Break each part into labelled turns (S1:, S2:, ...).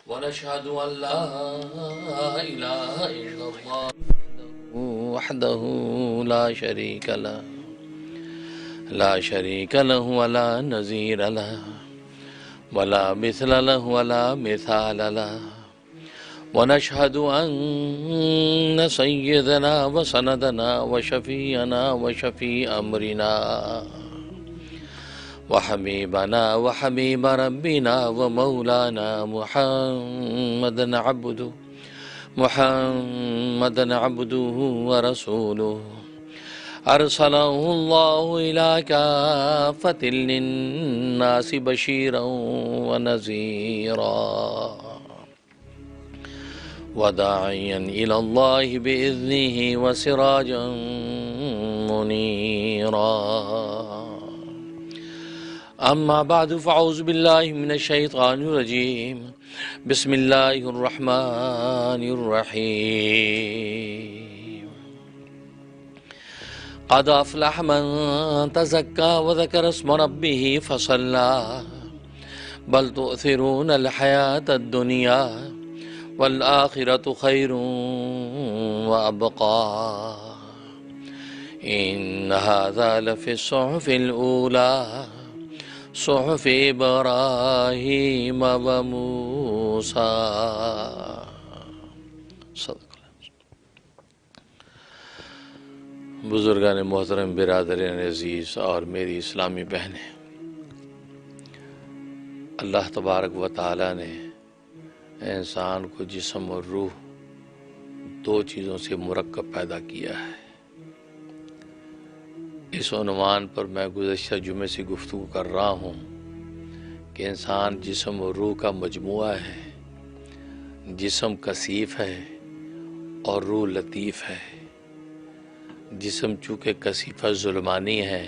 S1: ونشهد أن لا إله إلا الله وحده لا شريك له ولا نظير له ولا مثل له ولا مثال له ونشهد أن سيدنا وسندنا وشفيعنا وشفيع أمرنا وحبيبنا وحبيب ربنا ومولانا محمدا عبده ورسوله أرسله الله إلى كافة للناس بشيرا ونذيرا وداعيا إلى الله بإذنه وسراجا منيرا أما بعد فأعوذ بالله من الشيطان الرجيم بسم الله الرحمن الرحيم قد أفلح من تزكى وذكر اسم ربه فصلى بل تؤثرون الحياة الدنيا والآخرة خير وأبقى إن هذا لفي الصحف الأولى صحف إبراهيم وموسى صدق بزرگان محترم، برادرین عزیز اور میری اسلامی بہنیں، اللہ تبارک و تعالی نے انسان کو جسم اور روح دو چیزوں سے مرکب پیدا کیا ہے۔ اس عنوان پر میں گزشتہ جمعے سے گفتگو کر رہا ہوں کہ انسان جسم اور روح کا مجموعہ ہے۔ جسم کثیف ہے اور روح لطیف ہے۔ جسم چونکہ کثیف ظلمانی ہے،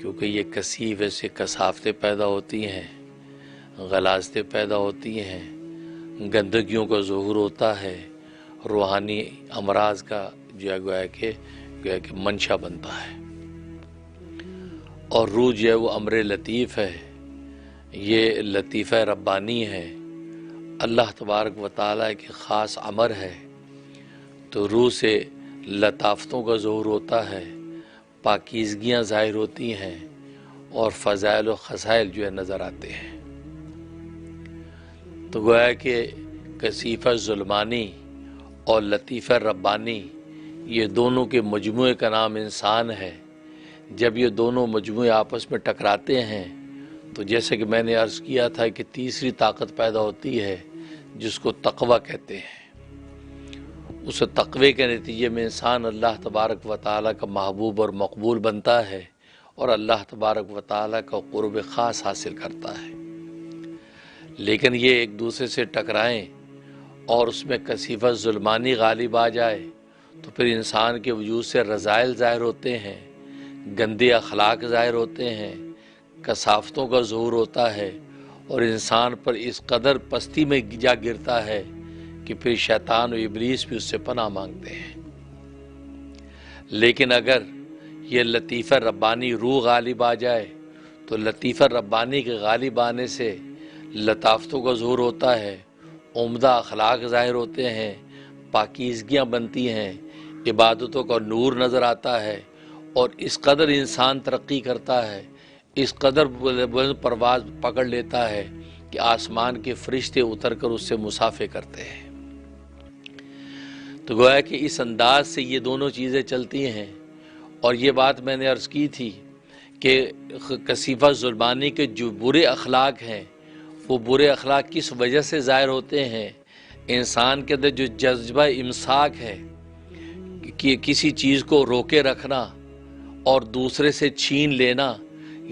S1: کیونکہ یہ کثیف سے کثافتیں پیدا ہوتی ہیں، غلاظتیں پیدا ہوتی ہیں، گندگیوں کا ظہور ہوتا ہے، روحانی امراض کا جو ہے گویا کہ منشا بنتا ہے۔ اور روح جو ہے وہ امر لطیف ہے، یہ لطیفہ ربانی ہے، اللہ تبارک و تعالیٰ کے خاص امر ہے۔ تو روح سے لطافتوں کا ظہور ہوتا ہے، پاکیزگیاں ظاہر ہوتی ہیں اور فضائل و خصائل جو ہے نظر آتے ہیں۔ تو گویا کہ کثیفہ ظلمانی اور لطیفہ ربانی یہ دونوں کے مجموعے کا نام انسان ہے۔ جب یہ دونوں مجموعے آپس میں ٹکراتے ہیں تو جیسے کہ میں نے عرض کیا تھا کہ تیسری طاقت پیدا ہوتی ہے جس کو تقوی کہتے ہیں۔ اس تقوی کے نتیجے میں انسان اللہ تبارک و تعالیٰ کا محبوب اور مقبول بنتا ہے اور اللہ تبارک و تعالیٰ کا قرب خاص حاصل کرتا ہے۔ لیکن یہ ایک دوسرے سے ٹکرائیں اور اس میں کثیفہ ظلمانی غالب آ جائے تو پھر انسان کے وجود سے رذائل ظاہر ہوتے ہیں، گندے اخلاق ظاہر ہوتے ہیں، کثافتوں کا ظہور ہوتا ہے اور انسان پر اس قدر پستی میں جا گرتا ہے کہ پھر شیطان و ابلیس بھی اس سے پناہ مانگتے ہیں۔ لیکن اگر یہ لطیفہ ربانی روح غالب آ جائے تو لطیفہ ربانی کے غالب آنے سے لطافتوں کا ظہور ہوتا ہے، عمدہ اخلاق ظاہر ہوتے ہیں، پاکیزگیاں بنتی ہیں، عبادتوں کا نور نظر آتا ہے اور اس قدر انسان ترقی کرتا ہے، اس قدر بلند پرواز پکڑ لیتا ہے کہ آسمان کے فرشتے اتر کر اس سے مصافحہ کرتے ہیں۔ تو گویا کہ اس انداز سے یہ دونوں چیزیں چلتی ہیں۔ اور یہ بات میں نے عرض کی تھی کہ کثیفہ ظلمانی کے جو برے اخلاق ہیں وہ برے اخلاق کس وجہ سے ظاہر ہوتے ہیں؟ انسان کے اندر جو جذبہ امساک ہے کہ کسی چیز کو روکے رکھنا اور دوسرے سے چھین لینا،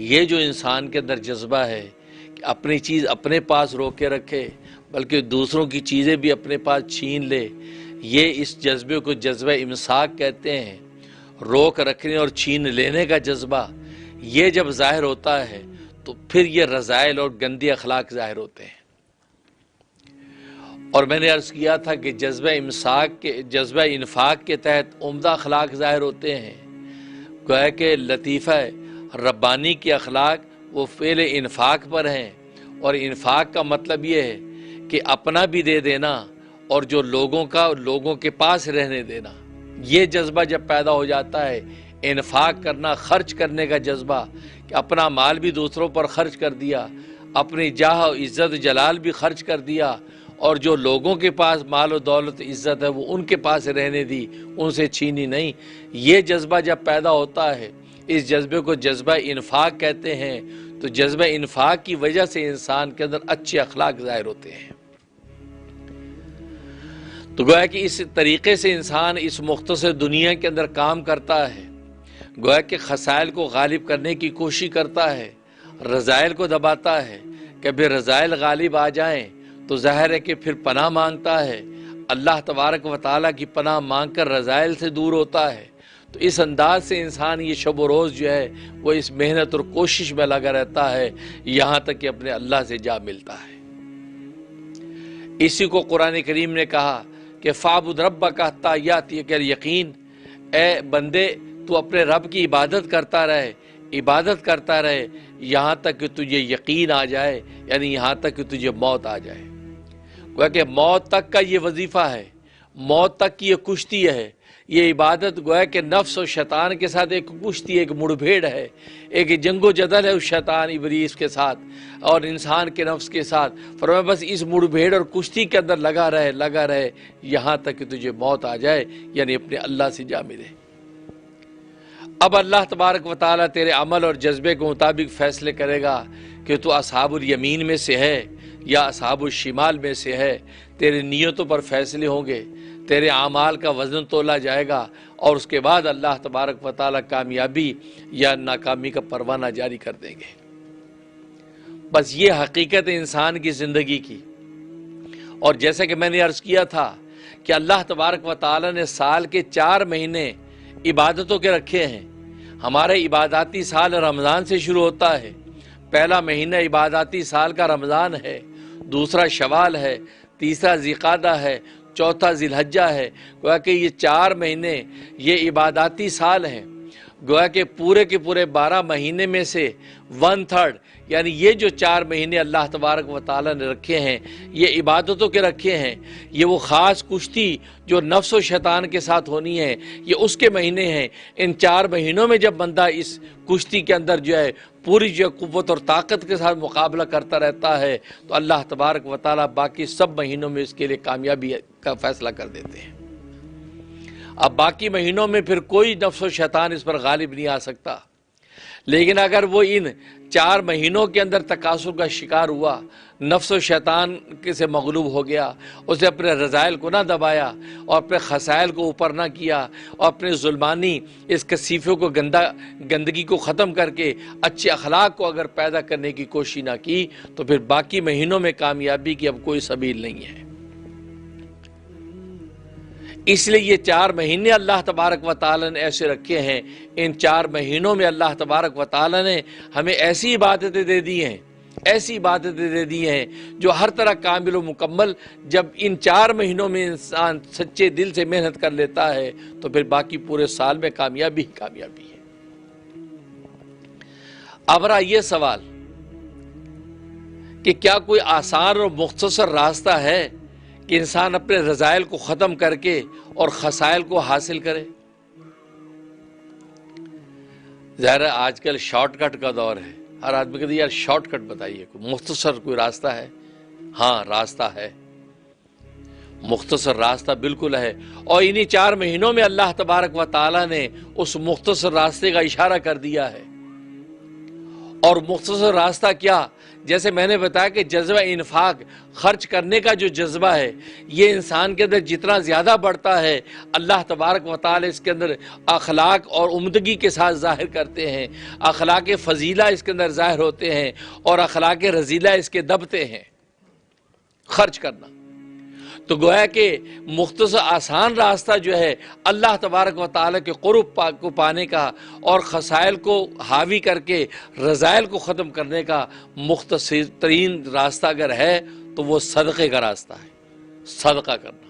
S1: یہ جو انسان کے اندر جذبہ ہے کہ اپنی چیز اپنے پاس روکے رکھے بلکہ دوسروں کی چیزیں بھی اپنے پاس چھین لے، یہ اس جذبے کو جذبہ امساک کہتے ہیں۔ روک رکھنے اور چھین لینے کا جذبہ یہ جب ظاہر ہوتا ہے تو پھر یہ رذائل اور گندی اخلاق ظاہر ہوتے ہیں۔ اور میں نے عرض کیا تھا کہ جذبہ انفاق کے تحت عمدہ اخلاق ظاہر ہوتے ہیں۔ گویا کہ لطیفہ ربانی کے اخلاق وہ فعل انفاق پر ہیں، اور انفاق کا مطلب یہ ہے کہ اپنا بھی دے دینا اور جو لوگوں کا لوگوں کے پاس رہنے دینا، یہ جذبہ جب پیدا ہو جاتا ہے، انفاق کرنا، خرچ کرنے کا جذبہ، کہ اپنا مال بھی دوسروں پر خرچ کر دیا، اپنی جاہ و عزت و جلال بھی خرچ کر دیا، اور جو لوگوں کے پاس مال و دولت عزت ہے وہ ان کے پاس رہنے دی، ان سے چھینی نہیں، یہ جذبہ جب پیدا ہوتا ہے، اس جذبے کو جذبہ انفاق کہتے ہیں۔ تو جذبہ انفاق کی وجہ سے انسان کے اندر اچھے اخلاق ظاہر ہوتے ہیں۔ تو گویا کہ اس طریقے سے انسان اس مختصر دنیا کے اندر کام کرتا ہے، گویا کہ خسائل کو غالب کرنے کی کوشش کرتا ہے، رذائل کو دباتا ہے۔ کبھی رذائل غالب آ جائیں تو ظاہر ہے کہ پھر پناہ مانگتا ہے، اللہ تبارک و تعالیٰ کی پناہ مانگ کر رذائل سے دور ہوتا ہے۔ تو اس انداز سے انسان یہ شب و روز جو ہے وہ اس محنت اور کوشش میں لگا رہتا ہے، یہاں تک کہ اپنے اللہ سے جا ملتا ہے۔ اسی کو قرآن کریم نے کہا کہ فَاعْبُدْ رَبَّكَ حَتَّىٰ يَأْتِيَكَ الْيَقِينُ، اے بندے تو اپنے رب کی عبادت کرتا رہے یہاں تک کہ تجھے یقین آ جائے، یعنی یہاں تک کہ تجھے موت آ جائے۔ گویا کہ موت تک کا یہ وظیفہ ہے، موت تک کی یہ کشتی ہے، یہ عبادت گویا کہ نفس و شیطان کے ساتھ ایک کشتی، ایک مڑ بھیڑ ہے، ایک جنگ و جدل ہے اس شیطان ابلیس کے ساتھ اور انسان کے نفس کے ساتھ۔ فرمایا بس اس مڑ بھیڑ اور کشتی کے اندر لگا رہے یہاں تک کہ تجھے موت آ جائے، یعنی اپنے اللہ سے جا ملے۔ اب اللہ تبارک و تعالیٰ تیرے عمل اور جذبے کے مطابق فیصلے کرے گا کہ تو اصحاب الیمین میں سے ہے یا اصحاب الشمال میں سے ہے۔ تیرے نیتوں پر فیصلے ہوں گے، تیرے اعمال کا وزن تولا جائے گا، اور اس کے بعد اللہ تبارک و تعالیٰ کامیابی یا ناکامی کا پروانہ جاری کر دیں گے۔ بس یہ حقیقت انسان کی زندگی کی۔ اور جیسا کہ میں نے عرض کیا تھا کہ اللہ تبارک و تعالیٰ نے سال کے 4 مہینے عبادتوں کے رکھے ہیں۔ ہمارے عباداتی سال رمضان سے شروع ہوتا ہے۔ پہلا مہینہ عباداتی سال کا رمضان ہے، دوسرا شوال ہے، تیسرا ذوالقعدہ ہے، چوتھا ذی الحجہ ہے۔ گویا کہ یہ 4 مہینے یہ عباداتی سال ہیں۔ گویا کہ پورے کے پورے 12 مہینے میں سے 1/3 یعنی یہ جو 4 مہینے اللہ تبارک و تعالیٰ نے رکھے ہیں یہ عبادتوں کے رکھے ہیں۔ یہ وہ خاص کشتی جو نفس و شیطان کے ساتھ ہونی ہے، یہ اس کے مہینے ہیں۔ ان 4 مہینوں میں جب بندہ اس کشتی کے اندر جو ہے پوری جو قوت اور طاقت کے ساتھ مقابلہ کرتا رہتا ہے تو اللہ تبارک و تعالیٰ باقی سب مہینوں میں اس کے لیے کامیابی کا فیصلہ کر دیتے ہیں۔ اب باقی مہینوں میں پھر کوئی نفس و شیطان اس پر غالب نہیں آ سکتا، لیکن اگر وہ ان 4 مہینوں کے اندر تکاثر کا شکار ہوا، نفس و شیطان سے مغلوب ہو گیا، اسے اپنے رذائل کو نہ دبایا اور اپنے خسائل کو اوپر نہ کیا اور اپنے ظلمانی اس کثیفے کو گندگی کو ختم کر کے اچھے اخلاق کو اگر پیدا کرنے کی کوشش نہ کی، تو پھر باقی مہینوں میں کامیابی کی اب کوئی سبیل نہیں ہے۔ اس لیے یہ 4 مہینے اللہ تبارک و تعالیٰ نے ایسے رکھے ہیں۔ ان 4 مہینوں میں اللہ تبارک و تعالیٰ نے ہمیں ایسی عبادتیں دے دی ہیں جو ہر طرح کامل و مکمل جب ان 4 مہینوں میں انسان سچے دل سے محنت کر لیتا ہے تو پھر باقی پورے سال میں کامیابی ہی کامیابی ہے۔ اب رہا یہ سوال کہ کیا کوئی آسان اور مختصر راستہ ہے کہ انسان اپنے رذائل کو ختم کر کے اور خسائل کو حاصل کرے؟ ظاہر ہے آج کل شارٹ کٹ کا دور ہے، ہر آدمی کہتے ہیں یار شارٹ کٹ بتائیے، کوئی مختصر کوئی راستہ ہے؟ ہاں راستہ ہے، مختصر راستہ بالکل ہے، اور انہی 4 مہینوں میں اللہ تبارک و تعالیٰ نے اس مختصر راستے کا اشارہ کر دیا ہے۔ اور مختصر راستہ کیا؟ جیسے میں نے بتایا کہ جذبہ انفاق، خرچ کرنے کا جو جذبہ ہے یہ انسان کے اندر جتنا زیادہ بڑھتا ہے اللہ تبارک و تعالی اس کے اندر اخلاق اور عمدگی کے ساتھ ظاہر کرتے ہیں، اخلاق فضیلہ اس کے اندر ظاہر ہوتے ہیں اور اخلاق رذیلہ اس کے دبتے ہیں۔ خرچ کرنا تو گویا کہ مختصر آسان راستہ جو ہے اللہ تبارک و تعالیٰ کے قرب کو پانے کا اور خسائل کو حاوی کر کے رذائل کو ختم کرنے کا مختصر ترین راستہ اگر ہے تو وہ صدقے کا راستہ ہے۔ صدقہ کرنا،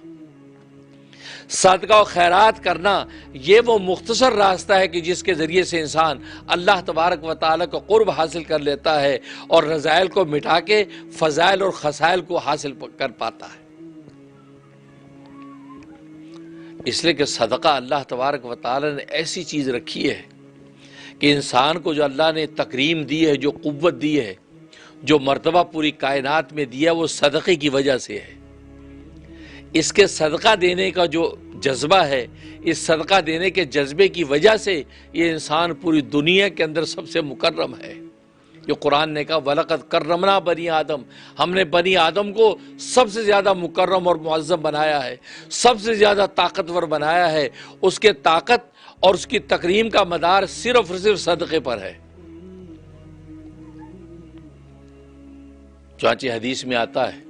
S1: صدقہ و خیرات کرنا یہ وہ مختصر راستہ ہے کہ جس کے ذریعے سے انسان اللہ تبارک و تعالیٰ کا قرب حاصل کر لیتا ہے اور رذائل کو مٹا کے فضائل اور خصائل کو حاصل کر پاتا ہے۔ اس لیے کہ صدقہ اللہ تبارک و تعالیٰ نے ایسی چیز رکھی ہے کہ انسان کو جو اللہ نے تکریم دی ہے، جو قوت دی ہے، جو مرتبہ پوری کائنات میں دیا، وہ صدقے کی وجہ سے ہے۔ اس کے صدقہ دینے کا جو جذبہ ہے، اس صدقہ دینے کے جذبے کی وجہ سے یہ انسان پوری دنیا کے اندر سب سے مکرم ہے۔ جو قرآن نے کہا وَلَقَدْ كَرَّمْنَا بَنِي آدم، ہم نے بنی آدم کو سب سے زیادہ مکرم اور معظم بنایا ہے، سب سے زیادہ طاقتور بنایا ہے۔ اس کے طاقت اور اس کی تکریم کا مدار صرف اور صرف صدقے پر ہے۔ چنانچہ حدیث میں آتا ہے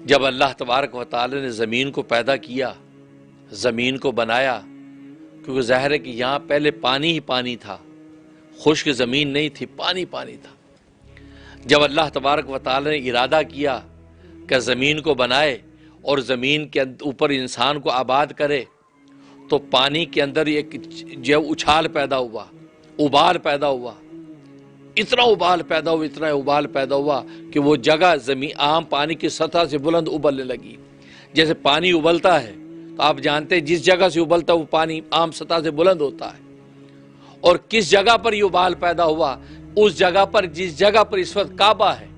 S1: جب اللہ تبارک و تعالی نے زمین کو پیدا کیا، زمین کو بنایا، کیونکہ ظاہر ہے کہ یہاں پہلے پانی ہی پانی تھا، خشک زمین نہیں تھی، پانی پانی تھا۔ جب اللہ تبارک و تعالی نے ارادہ کیا کہ زمین کو بنائے اور زمین کے اوپر انسان کو آباد کرے، تو پانی کے اندر ایک جو اچھال پیدا ہوا، ابال پیدا ہوا، اتنا ابال پیدا ہوا کہ وہ جگہ زمین عام پانی کی سطح سے بلند ابلنے لگی۔ جیسے پانی ابلتا ہے تو آپ جانتے ہیں جس جگہ سے ابلتا ہے وہ پانی عام سطح سے بلند ہوتا ہے، اور کس جگہ پر یہ ابال پیدا ہوا؟ اس جگہ پر جس جگہ پر اس وقت کعبہ ہے،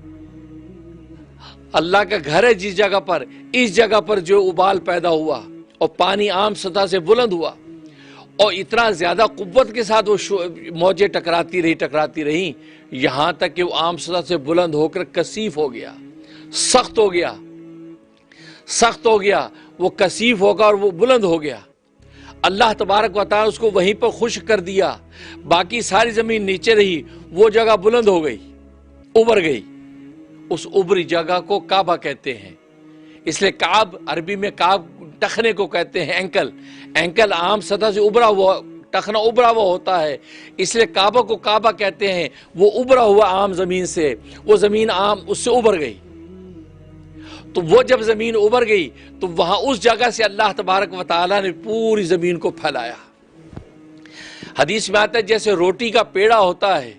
S1: اللہ کا گھر ہے، جس جگہ پر، اس جگہ پر جو ابال پیدا ہوا اور پانی عام سطح سے بلند ہوا، اور اتنا زیادہ قوت کے ساتھ وہ موجیں ٹکراتی رہی یہاں تک کہ وہ عام سطح سے بلند ہو کر کثیف ہو گیا، سخت ہو گیا، وہ کثیف ہوگا اور وہ بلند ہو گیا۔ اللہ تبارک و تعالیٰ اس کو وہیں پر خشک کر دیا، باقی ساری زمین نیچے رہی، وہ جگہ بلند ہو گئی، ابھر گئی۔ اس ابری جگہ کو کعبہ کہتے ہیں۔ اس لیے کعب عربی میں کعب ٹخنے کو کہتے ہیں، اینکل عام سطح سے ابھرا ہوا، ٹخنا ابھرا ہوا ہوتا ہے، اس لیے کعبہ کو کعبہ کہتے ہیں۔ وہ ابھرا ہوا عام زمین سے، وہ زمین عام اس سے ابھر گئی۔ تو وہ جب زمین ابھر گئی تو وہاں اس جگہ سے اللہ تبارک و تعالیٰ نے پوری زمین کو پھیلایا۔ حدیث میں آتا ہے جیسے روٹی کا پیڑا ہوتا ہے،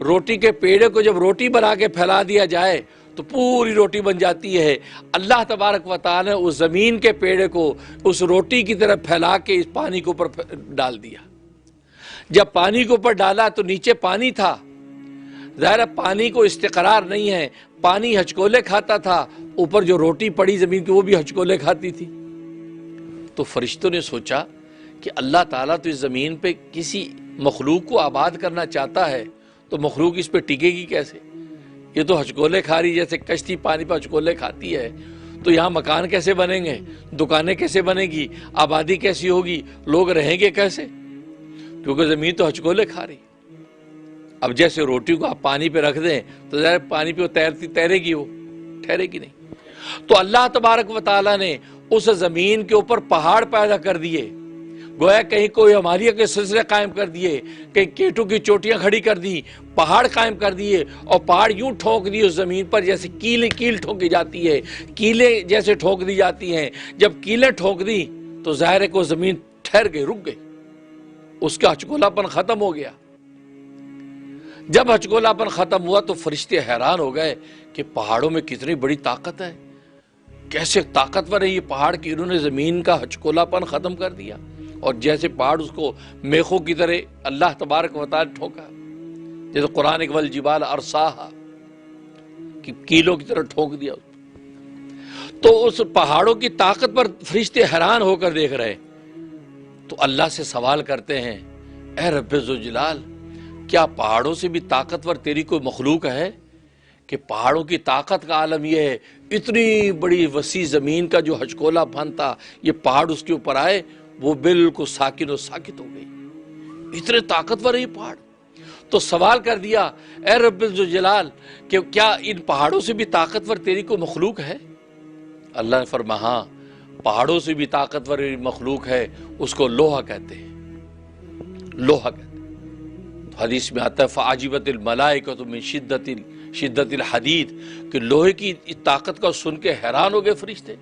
S1: روٹی کے پیڑے کو جب روٹی بنا کے پھیلا دیا جائے تو پوری روٹی بن جاتی ہے۔ اللہ تبارک و تعالیٰ نے اس زمین کے پیڑے کو اس روٹی کی طرح پھیلا کے اس پانی کے اوپر ڈال دیا۔ جب پانی کے اوپر ڈالا تو نیچے پانی تھا، ظاہر پانی کو استقرار نہیں ہے، پانی ہچکولے کھاتا تھا، اوپر جو روٹی پڑی زمین کی وہ بھی ہچکولے کھاتی تھی۔ تو فرشتوں نے سوچا کہ اللہ تعالیٰ تو اس زمین پہ کسی مخلوق کو آباد کرنا چاہتا ہے تو مخلوق اس پہ ٹکے گی کیسے؟ یہ تو ہچکولے کھا رہی، جیسے کشتی پانی پہ ہچکولے کھاتی ہے، تو یہاں مکان کیسے بنیں گے، دکانیں کیسے بنیں گی، آبادی کیسی ہوگی، لوگ رہیں گے کیسے؟ کیونکہ زمین تو ہچکولے کھا رہی۔ اب جیسے روٹی کو آپ پانی پہ رکھ دیں تو ظاہر پانی پہ تیرے گی، وہ ٹھہرے گی نہیں۔ تو اللہ تبارک و تعالیٰ نے اس زمین کے اوپر پہاڑ پیدا کر دیے، گویا کہیں کوئی ہمالیہ کے سلسلے قائم کر دیے، کہیں کیٹوں کی چوٹیاں کھڑی کر دی، پہاڑ قائم کر دیے، اور پہاڑ یوں ٹھونک دیے اس زمین پر جیسے کیل ٹھونکی جاتی ہے، کیلیں جیسے ٹھونک دی جاتی ہیں۔ جب کیلیں ٹھونک دی تو ظاہر ہے کہ وہ زمین ٹھہر گئی، رک گئی، اس کا ہچکولا پن ختم ہو گیا۔ جب ہچکولا پن ختم ہوا تو فرشتے حیران ہو گئے کہ پہاڑوں میں کتنی بڑی طاقت ہے، کیسے طاقتور ہے یہ پہاڑ کہ انہوں نے زمین کا ہچکولا پن ختم کر دیا، اور جیسے پہاڑ اس کو میخوں کی طرح اللہ تبارک و تعالی ٹھوکا، جیسے قرآن کے والجبال ارساہا کہ کیلوں کی طرح ٹھونک دیا۔ تو اس پہاڑوں کی طاقت پر فرشتے حیران ہو کر دیکھ رہے، تو اللہ سے سوال کرتے ہیں اے رب ذوالجلال، کیا پہاڑوں سے بھی طاقتور تیری کوئی مخلوق ہے؟ کہ پہاڑوں کی طاقت کا عالم یہ ہے، اتنی بڑی وسیع زمین کا جو ہچکولا پن تھا، یہ پہاڑ اس کے اوپر آئے، وہ بالکل ساکن و ساکت ہو گئی، اتنے طاقتور ہے یہ پہاڑ۔ تو سوال کر دیا اے رب ذوالجلال کہ کیا ان پہاڑوں سے بھی طاقتور تیری کوئی مخلوق ہے؟ اللہ نے فرمایا ہاں، پہاڑوں سے بھی طاقتور مخلوق ہے، اس کو لوہا کہتے ہیں، لوہا کہتے ہیں۔ حدیث میں آتا ہے فعجبت الملائکۃ من شدت الحدید کہ لوہے کی طاقت کا سن کے حیران ہو گئے فرشتے،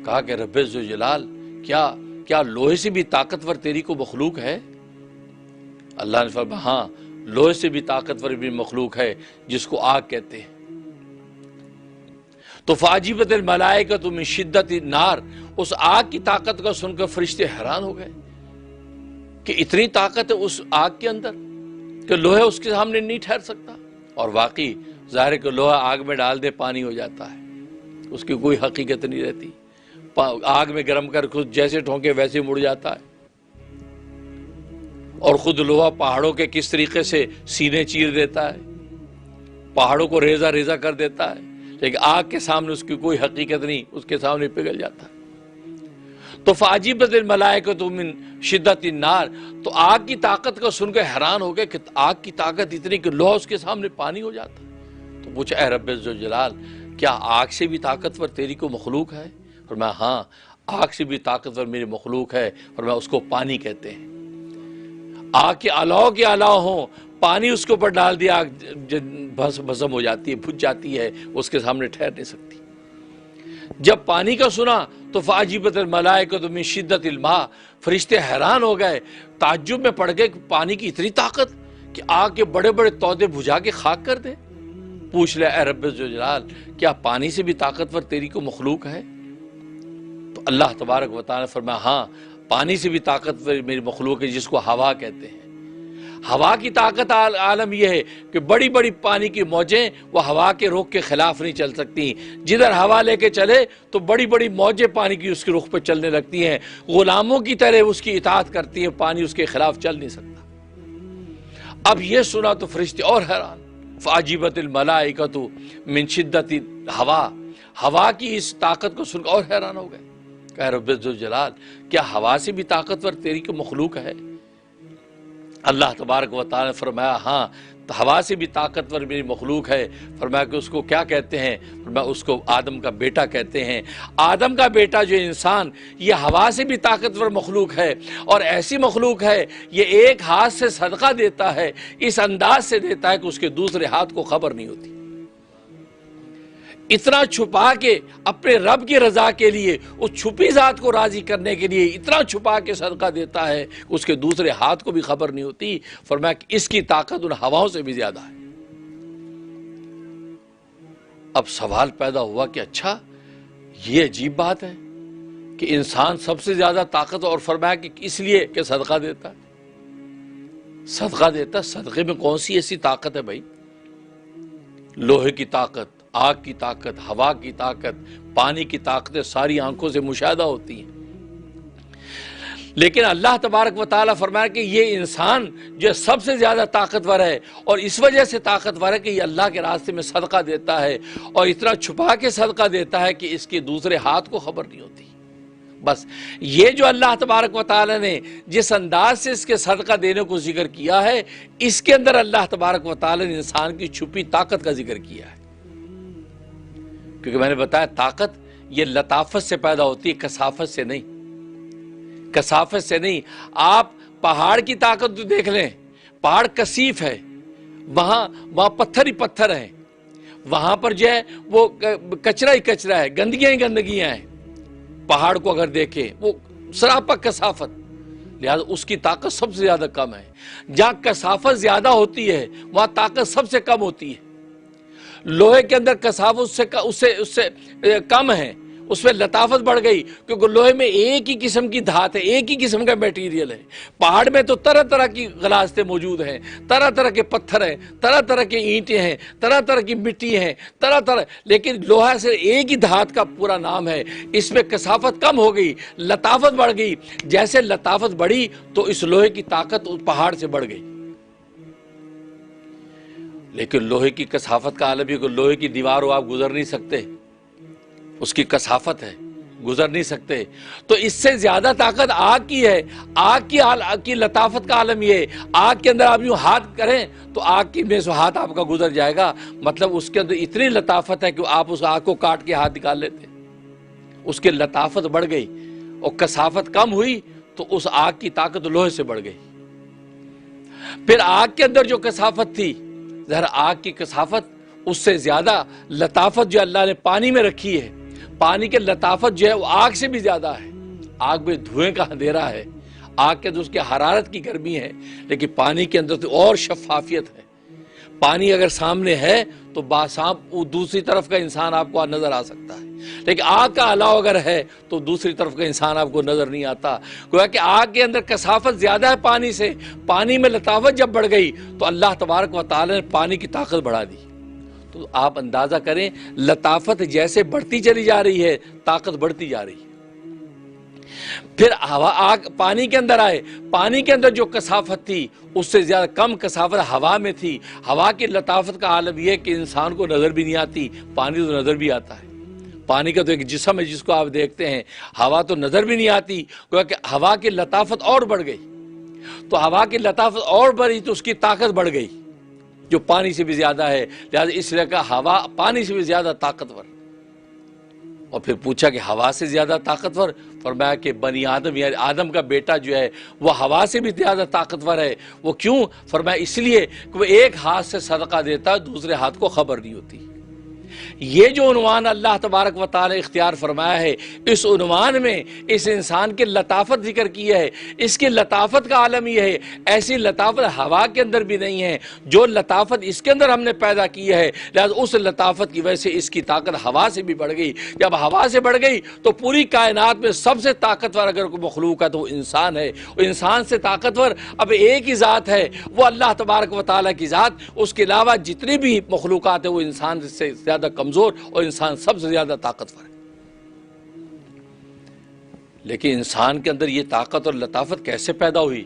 S1: کہا کہ رب ذوالجلال کیا لوہے سے بھی طاقتور تیری کو مخلوق ہے؟ اللہ نے فرمایا ہاں، لوہے سے بھی طاقتور بھی مخلوق ہے جس کو آگ کہتے ہیں۔ تو فعجبت الملائکۃ من شدت النار، اس آگ کی طاقت کو سن کر فرشتے حیران ہو گئے کہ اتنی طاقت ہے اس آگ کے اندر کہ لوہے اس کے سامنے نہیں ٹھہر سکتا۔ اور واقعی ظاہر ہے کہ لوہا آگ میں ڈال دے پانی ہو جاتا ہے، اس کی کوئی حقیقت نہیں رہتی۔ آگ میں گرم کر خود جیسے ٹھونکے ویسے مڑ جاتا ہے، اور خود لوہا پہاڑوں کے کس طریقے سے سینے چیر دیتا ہے، پہاڑوں کو ریزہ ریزہ کر دیتا ہے، لیکن آگ کے سامنے اس کی کوئی حقیقت نہیں، اس کے سامنے پگھل جاتا ہے۔ تو فعجبت الملائکۃ من شدت النار، تو آگ کی طاقت کو سن کے حیران ہو گئے کہ آگ کی طاقت اتنی کہ لوہا اس کے سامنے پانی ہو جاتا ہے۔ تو پوچھا اے رب ذوالجلال، کیا آگ سے بھی طاقتور تیری کو مخلوق ہے؟ فرمایا ہاں، آگ سے بھی طاقتور میری مخلوق ہے، فرمایا اس کو پانی کہتے ہیں۔ آگ کے الاؤ کے الاؤ ہوں، پانی اس کے اوپر ڈال دیا، آگ بھسم ہو جاتی ہے، بجھ جاتی ہے، اس کے سامنے ٹھہر نہیں سکتی۔ جب پانی کا سنا تو فعجبت الملائکۃ من شدت الماء، فرشتے حیران ہو گئے، تعجب میں پڑ گئے کہ پانی کی اتنی طاقت کہ آگ کے بڑے بڑے تودے بجھا کے خاک کر دے۔ پوچھ لیا اے رب ذوالجلال، کیا پانی سے بھی طاقتور تیری کو مخلوق ہے؟ تو اللہ تبارک و تعالیٰ نے فرمایا ہاں، پانی سے بھی طاقتور میری مخلوق ہے جس کو ہوا کہتے ہیں۔ ہوا کی طاقت عالم یہ ہے کہ بڑی بڑی پانی کی موجیں وہ ہوا کے رخ کے خلاف نہیں چل سکتی، جدھر ہوا لے کے چلے تو بڑی بڑی موجیں پانی کی اس کے رخ پہ چلنے لگتی ہیں، غلاموں کی طرح اس کی اطاعت کرتی ہیں، پانی اس کے خلاف چل نہیں سکتا۔ اب یہ سنا تو فرشتے اور حیران، فعجبت الملائکۃ من شدت الہوا، ہوا کی اس طاقت کو سن کر اور حیران ہو گئے کہ رب ذوالجلال، کیا ہوا سے بھی طاقتور تیری کو مخلوق ہے؟ اللہ تبارک و تعالیٰ نے فرمایا ہاں، ہوا سے بھی طاقتور میری مخلوق ہے۔ فرمایا کہ اس کو کیا کہتے ہیں؟ فرمایا اس کو آدم کا بیٹا کہتے ہیں۔ آدم کا بیٹا جو انسان، یہ ہوا سے بھی طاقتور مخلوق ہے، اور ایسی مخلوق ہے یہ ایک ہاتھ سے صدقہ دیتا ہے، اس انداز سے دیتا ہے کہ اس کے دوسرے ہاتھ کو خبر نہیں ہوتی۔ اتنا چھپا کے اپنے رب کی رضا کے لیے، اس چھپی ذات کو راضی کرنے کے لیے اتنا چھپا کے صدقہ دیتا ہے، اس کے دوسرے ہاتھ کو بھی خبر نہیں ہوتی۔ فرمایا کہ اس کی طاقت ان ہواؤں سے بھی زیادہ ہے۔ اب سوال پیدا ہوا کہ اچھا، یہ عجیب بات ہے کہ انسان سب سے زیادہ طاقت، اور فرمایا کہ اس لیے کہ صدقہ دیتا ہے۔ صدقہ دیتا ہے، صدقے میں کون سی ایسی طاقت ہے بھائی؟ لوہے کی طاقت، آگ کی طاقت، ہوا کی طاقت، پانی کی طاقتیں ساری آنکھوں سے مشاہدہ ہوتی ہیں، لیکن اللہ تبارک و تعالیٰ فرمایا کہ یہ انسان جو سب سے زیادہ طاقتور ہے، اور اس وجہ سے طاقتور ہے کہ یہ اللہ کے راستے میں صدقہ دیتا ہے، اور اتنا چھپا کے صدقہ دیتا ہے کہ اس کے دوسرے ہاتھ کو خبر نہیں ہوتی۔ بس یہ جو اللہ تبارک و تعالیٰ نے جس انداز سے اس کے صدقہ دینے کو ذکر کیا ہے، اس کے اندر اللہ تبارک و تعالیٰ نے انسان کی چھپی طاقت کا ذکر کیا ہے۔ کیونکہ میں نے بتایا طاقت یہ لطافت سے پیدا ہوتی ہے، کثافت سے نہیں، کثافت سے نہیں۔ آپ پہاڑ کی طاقت تو دیکھ لیں، پہاڑ کثیف ہے، وہاں پتھر ہی پتھر ہیں، وہاں پر جو ہے وہ کچرا ہی کچرا ہے، گندگیاں ہی گندگیاں ہیں۔ پہاڑ کو اگر دیکھیں وہ سراپا کثافت، لہذا اس کی طاقت سب سے زیادہ کم ہے۔ جہاں کثافت زیادہ ہوتی ہے وہاں طاقت سب سے کم ہوتی ہے۔ لوہے کے اندر کثافت اس سے کم ہے، اس میں لطافت بڑھ گئی، کیونکہ لوہے میں ایک ہی قسم کی دھات ہے، ایک ہی قسم کا میٹیریل ہے۔ پہاڑ میں تو طرح طرح کی غلاظتیں موجود ہیں، طرح طرح کے پتھر ہیں، طرح طرح کے اینٹیں ہیں، طرح طرح کی مٹی ہیں، طرح طرح، لیکن لوہا سے ایک ہی دھات کا پورا نام ہے۔ اس میں کثافت کم ہو گئی، لطافت بڑھ گئی۔ جیسے لطافت بڑھی تو اس لوہے کی طاقت اس پہاڑ سے بڑھ گئی۔ لیکن لوہے کی کثافت کا عالم یہ کہ لوہے کی دیوار آپ گزر نہیں سکتے، اس کی کثافت ہے، گزر نہیں سکتے۔ تو اس سے زیادہ طاقت آگ کی ہے۔ آگ کی لطافت کا عالم یہ ہے، آگ کے اندر آپ یوں ہاتھ کریں تو آگ کی میں سے ہاتھ آپ کا گزر جائے گا، مطلب اس کے اندر اتنی لطافت ہے کہ آپ اس آگ کو کاٹ کے ہاتھ نکال لیتے۔ اس کی لطافت بڑھ گئی اور کثافت کم ہوئی تو اس آگ کی طاقت لوہے سے بڑھ گئی۔ پھر آگ کے اندر جو کثافت تھی، ظاہر آگ کی کثافت اس سے زیادہ لطافت جو اللہ نے پانی میں رکھی ہے، پانی کے لطافت جو ہے وہ آگ سے بھی زیادہ ہے. آگ میں دھوئیں کا اندھیرا ہے، آگ کے اندر اس کی حرارت کی گرمی ہے، لیکن پانی کے اندر تو اور شفافیت ہے. پانی اگر سامنے ہے تو باصاف دوسری طرف کا انسان آپ کو نظر آ سکتا ہے، لیکن آگ کا علاوہ اگر ہے تو دوسری طرف کا انسان آپ کو نظر نہیں آتا. گویا کہ آگ کے اندر کثافت زیادہ ہے پانی سے، پانی میں لطافت جب بڑھ گئی تو اللہ تبارک و تعالی نے پانی کی طاقت بڑھا دی. تو آپ اندازہ کریں لطافت جیسے بڑھتی چلی جا رہی ہے طاقت بڑھتی جا رہی ہے. پھر آگ پانی کے اندر آئے، پانی کے اندر جو کثافت تھی اس سے زیادہ کم کثافت ہوا میں تھی. ہوا کی لطافت کا عالم یہ کہ انسان کو نظر بھی نہیں آتی، پانی تو نظر بھی آتا ہے. پانی کا تو ایک جسم ہے جس کو آپ دیکھتے ہیں، ہوا تو نظر بھی نہیں آتی. کہ ہوا کی لطافت اور بڑھ گئی، تو ہوا کی لطافت اور بڑھی تو اس کی طاقت بڑھ گئی جو پانی سے بھی زیادہ ہے. لہذا اس لیے کہ ہوا پانی سے بھی زیادہ طاقتور. اور پھر پوچھا کہ ہوا سے زیادہ طاقتور؟ فرمایا کہ بنی آدم یعنی آدم کا بیٹا جو ہے وہ ہوا سے بھی زیادہ طاقتور ہے. وہ کیوں؟ فرمایا اس لیے کہ وہ ایک ہاتھ سے صدقہ دیتا دوسرے ہاتھ کو خبر نہیں ہوتی. یہ جو عنوان اللہ تبارک و تعالی اختیار فرمایا ہے، اس عنوان میں اس انسان کی لطافت ذکر کی ہے. اس کی لطافت کا عالم یہ ہے، ایسی لطافت ہوا کے اندر بھی نہیں ہے جو لطافت اس کے اندر ہم نے پیدا کی ہے. لہذا اس لطافت کی وجہ سے اس کی طاقت ہوا سے بھی بڑھ گئی. جب ہوا سے بڑھ گئی تو پوری کائنات میں سب سے طاقتور اگر کوئی مخلوق ہے تو وہ انسان ہے. وہ انسان سے طاقتور اب ایک ہی ذات ہے، وہ اللہ تبارک و تعالیٰ کی ذات. اس کے علاوہ جتنی بھی مخلوقات ہیں وہ انسان سے زیادہ کمزور اور انسان سب سے زیادہ طاقتور ہے. لیکن انسان کے اندر یہ طاقت اور لطافت کیسے پیدا ہوئی؟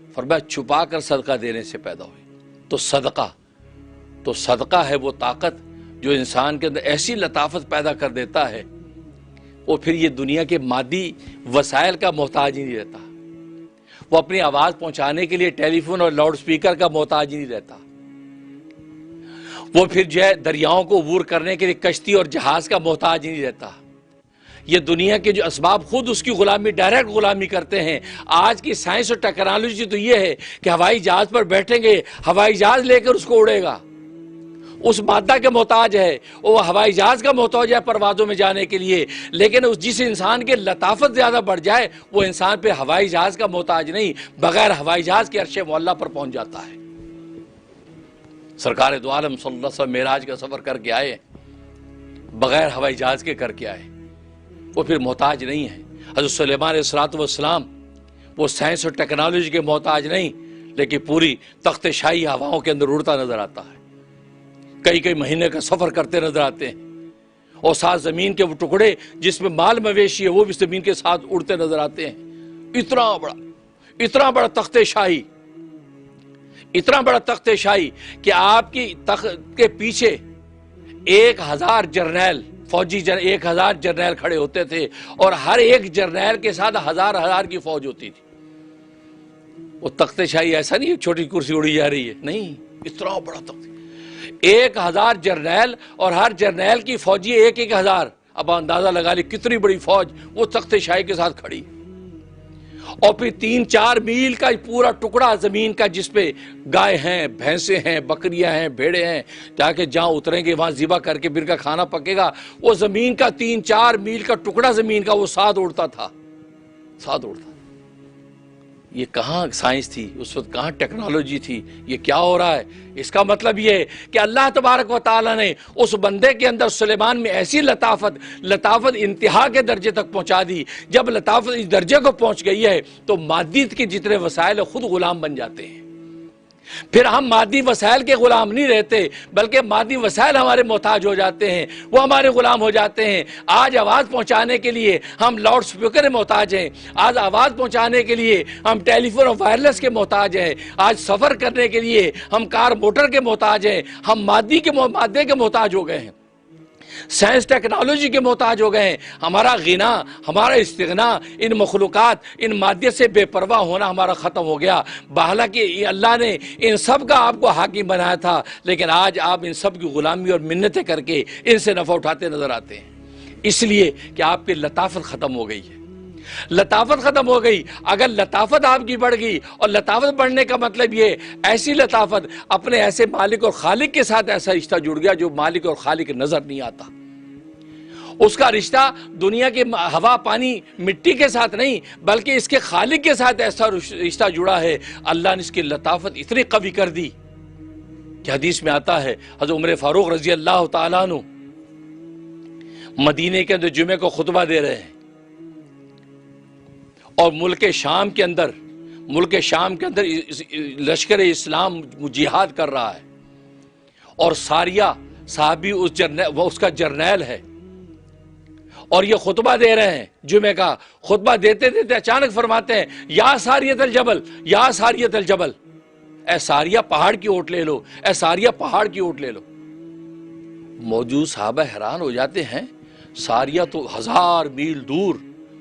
S1: فرمایا چھپا کر صدقہ دینے سے پیدا ہوئی. تو صدقہ ہے وہ طاقت جو انسان کے اندر ایسی لطافت پیدا کر دیتا ہے وہ پھر یہ دنیا کے مادی وسائل کا محتاج ہی نہیں رہتا. وہ اپنی آواز پہنچانے کے لیے ٹیلی فون اور لاؤڈ سپیکر کا محتاج نہیں رہتا. وہ پھر جو ہے دریاؤں کو عبور کرنے کے لیے کشتی اور جہاز کا محتاج نہیں رہتا. یہ دنیا کے جو اسباب خود اس کی غلامی ڈائریکٹ غلامی کرتے ہیں. آج کی سائنس اور ٹیکنالوجی تو یہ ہے کہ ہوائی جہاز پر بیٹھیں گے، ہوائی جہاز لے کر اس کو اڑے گا. اس مادہ کے محتاج ہے، وہ ہوائی جہاز کا محتاج ہے پروازوں میں جانے کے لیے. لیکن جس انسان کے لطافت زیادہ بڑھ جائے وہ انسان پہ ہوائی جہاز کا محتاج نہیں، بغیر ہوائی جہاز کے عرش معلی پر پہنچ جاتا ہے. سرکار دو عالم صلی اللہ علیہ وسلم معراج کا سفر کر کے آئے، بغیر ہوائی جہاز کے کر کے آئے. وہ پھر محتاج نہیں ہے. حضرت سلیمان علیہ السلام وہ سائنس اور ٹیکنالوجی کے محتاج نہیں، لیکن پوری تخت شاہی ہواؤں کے اندر اڑتا نظر آتا ہے. کئی مہینے کا سفر کرتے نظر آتے ہیں. اور ساتھ زمین کے وہ ٹکڑے جس میں مال مویشی ہے وہ بھی زمین کے ساتھ اڑتے نظر آتے ہیں. اتنا بڑا تخت شاہی، اتنا بڑا تخت شاہی کہ آپ کی تخت کے پیچھے 1000 جرنیل فوجی 1000 جرنیل کھڑے ہوتے تھے، اور ہر ایک جرنیل کے ساتھ ہزار کی فوج ہوتی تھی. وہ تخت شاہی ایسا نہیں چھوٹی کرسی اڑی جا رہی ہے، نہیں، اتنا بڑا تخت. 1000 جرنیل اور ہر جرنیل کی فوجی 1000. اب اندازہ لگا لی کتنی بڑی فوج وہ تخت شاہی کے ساتھ کھڑی. اور پھر 3-4 میل کا پورا ٹکڑا زمین کا جس پہ گائے ہیں، بھینسیں ہیں، بکریاں ہیں، بھیڑے ہیں، تاکہ جہاں اتریں گے وہاں ذبح کر کے پھر کا کھانا پکے گا. وہ زمین کا 3-4 میل کا ٹکڑا زمین کا وہ ساتھ اڑتا تھا. یہ کہاں سائنس تھی اس وقت، کہاں ٹیکنالوجی تھی؟ یہ کیا ہو رہا ہے؟ اس کا مطلب یہ ہے کہ اللہ تبارک و تعالیٰ نے اس بندے کے اندر سلیمان میں ایسی لطافت انتہا کے درجے تک پہنچا دی. جب لطافت اس درجے کو پہنچ گئی ہے تو مادیت کے جتنے وسائل ہیں خود غلام بن جاتے ہیں. پھر ہم مادی وسائل کے غلام نہیں رہتے، بلکہ مادی وسائل ہمارے محتاج ہو جاتے ہیں، وہ ہمارے غلام ہو جاتے ہیں. آج آواز پہنچانے کے لیے ہم لاؤڈ سپیکر محتاج ہیں. آج آواز پہنچانے کے لیے ہم ٹیلی فون اور وائرلیس کے محتاج ہیں. آج سفر کرنے کے لیے ہم کار موٹر کے محتاج ہیں. ہم مادے کے محتاج ہو گئے ہیں، سائنس ٹیکنالوجی کے محتاج ہو گئے ہیں. ہمارا غنا، ہمارا استغنا ان مخلوقات، ان مادیت سے بے پرواہ ہونا ہمارا ختم ہو گیا. حالانکہ اللہ نے ان سب کا آپ کو حاکم بنایا تھا، لیکن آج آپ ان سب کی غلامی اور منتیں کر کے ان سے نفع اٹھاتے نظر آتے ہیں. اس لیے کہ آپ کی لطافت ختم ہو گئی ہے. لطافت ختم ہو گئی. اگر لطافت آپ کی بڑھ گئی، اور لطافت بڑھنے کا مطلب یہ ایسی لطافت اپنے ایسے مالک اور خالق کے ساتھ ایسا رشتہ جڑ گیا جو مالک اور خالق نظر نہیں آتا. اس کا رشتہ دنیا کے ہوا پانی مٹی کے ساتھ نہیں بلکہ اس کے خالق کے ساتھ ایسا رشتہ جڑا ہے۔ اللہ نے اس کی لطافت اتنی قوی کر دی کہ حدیث میں آتا ہے حضرت عمر فاروق رضی اللہ تعالیٰ عنہ مدینے کے اندر جمعے کو خطبہ دے رہے ہیں اور ملک شام کے اندر لشکر اسلام جہاد کر رہا ہے اور ساریہ صحابی اس کا جرنیل ہے اور یہ خطبہ دے رہے ہیں جمعے کا۔ خطبہ دیتے دیتے اچانک فرماتے ہیں یا ساریت الجبل، یا ساریت الجبل، اے ساریہ پہاڑ کی اوٹ لے لو، اے ساریہ پہاڑ کی اوٹ لے لو۔ موجود صحابہ حیران ہو جاتے ہیں، ساریہ تو 1000 میل دور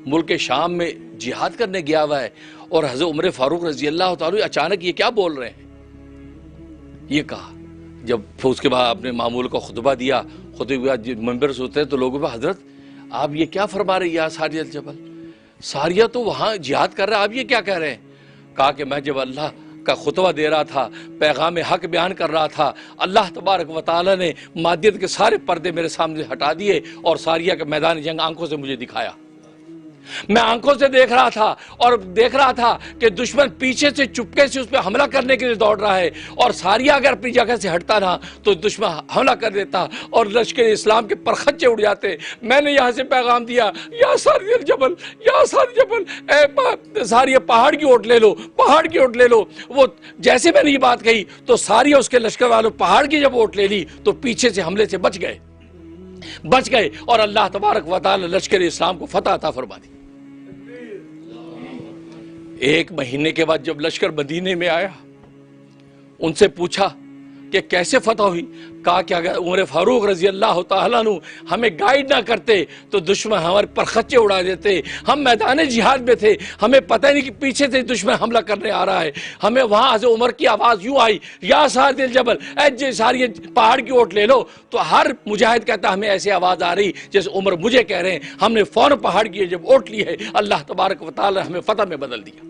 S1: ملک شام میں جہاد کرنے گیا ہوا ہے اور حضرت عمر فاروق رضی اللہ تعالیٰ اچانک یہ کیا بول رہے ہیں؟ یہ کہا جب اس کے بعد اپنے معمول کا خطبہ دیا، خطبے کے بعد منبر سے اترے تو لوگوں پہ حضرت آپ یہ کیا فرما رہے ہیں یا ساریہ الجبل؟ ساریہ تو وہاں جہاد کر رہا ہے، آپ یہ کیا کہہ رہے ہیں؟ کہا کہ میں جب اللہ کا خطبہ دے رہا تھا، پیغام حق بیان کر رہا تھا، اللہ تبارک و تعالی نے مادیت کے سارے پردے میرے سامنے ہٹا دیے اور ساریہ کا میدان جنگ آنکھوں سے مجھے دکھایا۔ میں آنکھوں سے دیکھ رہا تھا اور دیکھ رہا تھا کہ دشمن پیچھے سے چپکے سے اس پہ حملہ کرنے کے لیے دوڑ رہا ہے اور ساریہ اگر اپنی جگہ سے ہٹتا نہ تو دشمن حملہ کر دیتا اور لشکر اسلام کے پرخچے اڑ جاتے۔ میں نے یہاں سے پیغام دیا یا ساریہ الجبل، یا ساریہ الجبل، اے ساریہ پہاڑ کی اوٹ لے لو، پہاڑ کی اوٹ لے لو۔ وہ جیسے میں نے یہ بات کہی تو ساریہ اس کے لشکر والوں پہاڑ کی جب اوٹ لے لی تو پیچھے سے حملے سے بچ گئے اور اللہ تبارک و تعالی لشکر اسلام کو فتح عطا فرما دی۔ 1 مہینے کے بعد جب لشکر مدینے میں آیا ان سے پوچھا کہ کیسے فتح ہوئی؟ کہا کہ اگر عمر فاروق رضی اللہ تعالیٰ عنہ ہمیں گائیڈ نہ کرتے تو دشمن ہمارے پرخچے اڑا دیتے۔ ہم میدان جہاد میں تھے، ہمیں پتہ نہیں کہ پیچھے سے دشمن حملہ کرنے آ رہا ہے۔ ہمیں وہاں حضرت عمر کی آواز یوں آئی یا ساریہ الجبل، اے ساریہ پہاڑ کی اوٹ لے لو، تو ہر مجاہد کہتا ہمیں ایسی آواز آ رہی جیسے عمر مجھے کہہ رہے ہیں۔ ہم نے فوراً پہاڑ کی جب اوٹ لی ہے، اللہ تبارک و تعالی ہمیں فتح میں بدل دیا۔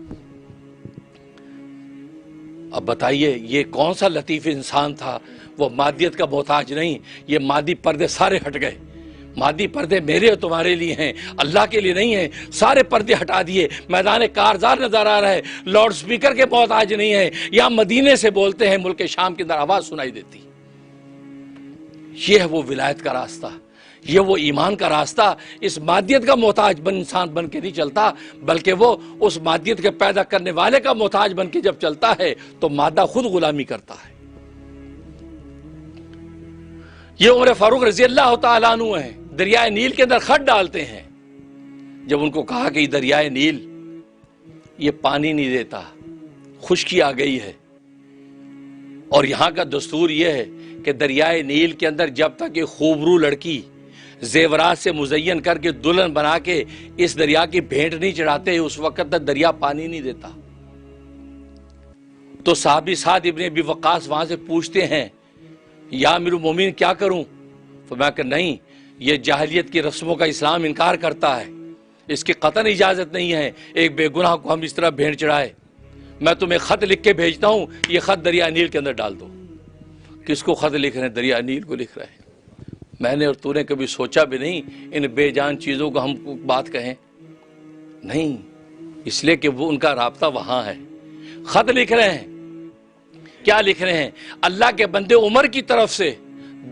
S1: اب بتائیے یہ کون سا لطیف انسان تھا؟ وہ مادیت کا محتاج نہیں، یہ مادی پردے سارے ہٹ گئے۔ مادی پردے میرے اور تمہارے لیے ہیں، اللہ کے لیے نہیں ہیں۔ سارے پردے ہٹا دیے، میدان کارزار نظر آ رہا ہے، لاؤڈ سپیکر کے محتاج نہیں ہے، یہاں مدینے سے بولتے ہیں، ملک شام کے اندر آواز سنائی دیتی۔ یہ ہے وہ ولایت کا راستہ، یہ وہ ایمان کا راستہ۔ اس مادیت کا محتاج انسان بن کے نہیں چلتا بلکہ وہ اس مادیت کے پیدا کرنے والے کا محتاج بن کے جب چلتا ہے تو مادہ خود غلامی کرتا ہے۔ یہ عمر فاروق رضی اللہ تعالیٰ عنہ ہیں، دریائے نیل کے اندر خط ڈالتے ہیں۔ جب ان کو کہا کہ دریائے نیل یہ پانی نہیں دیتا، خشکی آ گئی ہے اور یہاں کا دستور یہ ہے کہ دریائے نیل کے اندر جب تک یہ خوبرو لڑکی زیورات سے مزین کر کے دلہن بنا کے اس دریا کی بھینٹ نہیں چڑھاتے اس وقت تک دریا پانی نہیں دیتا۔ تو صحابی سعد ابن ابی وقاص وہاں سے پوچھتے ہیں یا امیر المومنین کیا کروں؟ فرمایا کہ نہیں، یہ جاہلیت کی رسموں کا اسلام انکار کرتا ہے، اس کی قطعاً اجازت نہیں ہے ایک بے گناہ کو ہم اس طرح بھینٹ چڑھائے۔ میں تمہیں خط لکھ کے بھیجتا ہوں، یہ خط دریا نیل کے اندر ڈال دو۔ کس کو خط لکھ رہے ہیں؟ دریا نیل کو لکھ رہے ہیں۔ میں نے اور تو نے کبھی سوچا بھی نہیں ان بے جان چیزوں کو ہم بات کہیں، نہیں، اس لیے کہ وہ ان کا رابطہ وہاں ہے۔ خط لکھ رہے ہیں، کیا لکھ رہے ہیں؟ اللہ کے بندے عمر کی طرف سے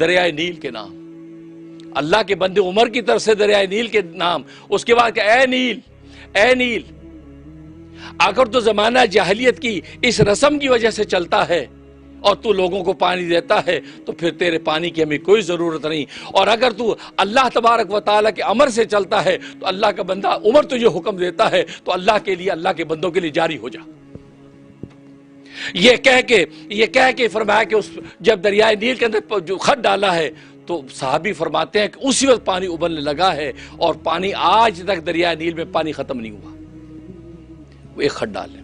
S1: دریائے نیل کے نام، اللہ کے بندے عمر کی طرف سے دریائے نیل کے نام۔ اس کے بعد کہ اے نیل، اے نیل، اگر تو زمانہ جاہلیت کی اس رسم کی وجہ سے چلتا ہے اور تو لوگوں کو پانی دیتا ہے تو پھر تیرے پانی کی ہمیں کوئی ضرورت نہیں، اور اگر تو اللہ تبارک و تعالیٰ کے امر سے چلتا ہے تو اللہ کا بندہ عمر تجھے حکم دیتا ہے تو اللہ کے لیے، اللہ کے بندوں کے لیے جاری ہو جا۔ یہ کہہ کے فرمایا کہ جب دریائے نیل کے اندر جو خط ڈالا ہے تو صحابی فرماتے ہیں کہ اسی وقت پانی ابلنے لگا ہے اور پانی آج تک دریائے نیل میں پانی ختم نہیں ہوا۔ وہ ایک خط ڈالے،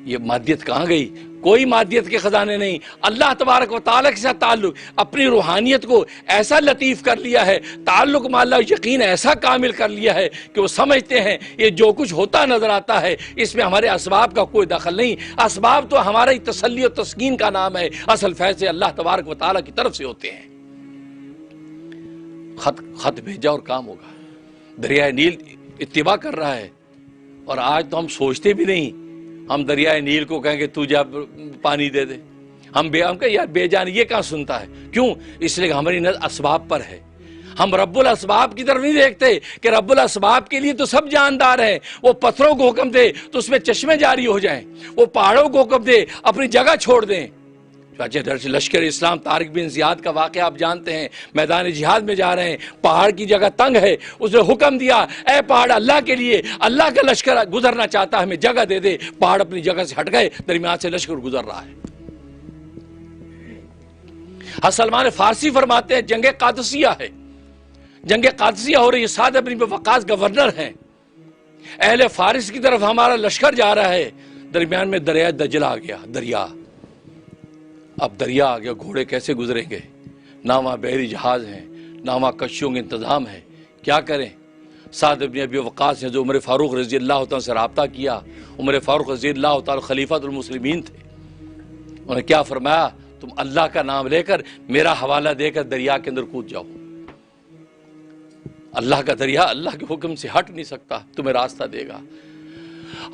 S1: یہ مادیت کہاں گئی؟ کوئی مادیت کے خزانے نہیں۔ اللہ تبارک و تعالیٰ کے ساتھ تعلق، اپنی روحانیت کو ایسا لطیف کر لیا ہے، تعلق مع اللہ یقین ایسا کامل کر لیا ہے کہ وہ سمجھتے ہیں یہ جو کچھ ہوتا نظر آتا ہے اس میں ہمارے اسباب کا کوئی دخل نہیں، اسباب تو ہمارا تسلی و تسکین کا نام ہے، اصل فیض اللہ تبارک و تعالیٰ کی طرف سے ہوتے ہیں۔ خط بھیجا اور کام ہوگا۔ دریائے نیل اتباع کر رہا ہے، اور آج تو ہم سوچتے بھی نہیں، ہم دریائے نیل کو کہیں کہ تو جا پانی دے دے، ہم کہیں یار بے جان یہ کہاں سنتا ہے، کیوں؟ اس لیے کہ ہماری نظر اسباب پر ہے، ہم رب الاسباب کی طرف نہیں دیکھتے کہ رب الاسباب کے لیے تو سب جاندار ہیں، وہ پتھروں کو حکم دے تو اس میں چشمے جاری ہو جائیں، وہ پہاڑوں کو حکم دے اپنی جگہ چھوڑ دیں۔ لشکر اسلام طارق بن زیاد کا واقعہ آپ جانتے ہیں، میدان جہاد میں جا رہے ہیں، پہاڑ کی جگہ تنگ ہے، اس نے حکم دیا اے پہاڑ اللہ کے لیے، اللہ کا لشکر گزرنا چاہتا ہے، ہمیں جگہ دے دے۔ پہاڑ اپنی جگہ سے ہٹ گئے، درمیان سے لشکر گزر رہا ہے۔ سلمان فارسی فرماتے ہیں جنگ قادسیہ ہے، جنگ قادسیہ ہو رہی ہے، سعد بن ابی وقاص گورنر ہیں، اہل فارس کی طرف ہمارا لشکر جا رہا ہے، درمیان میں دریائے دجلہ آ گیا، دریا، اب دریا آ گیا، گھوڑے کیسے گزریں گے؟ نہ وہاں بحری جہاز ہیں، نہ وہاں کشتیوں کے انتظام ہے، کیا کریں؟ سعد بن ابی وقاص نے جو عمر فاروق رضی اللہ تعالیٰ سے رابطہ کیا، عمر فاروق رضی اللہ تعالیٰ خلیفۃ المسلمین تھے، انہوں نے کیا فرمایا؟ تم اللہ کا نام لے کر میرا حوالہ دے کر دریا کے اندر کود جاؤ، اللہ کا دریا اللہ کے حکم سے ہٹ نہیں سکتا، تمہیں راستہ دے گا۔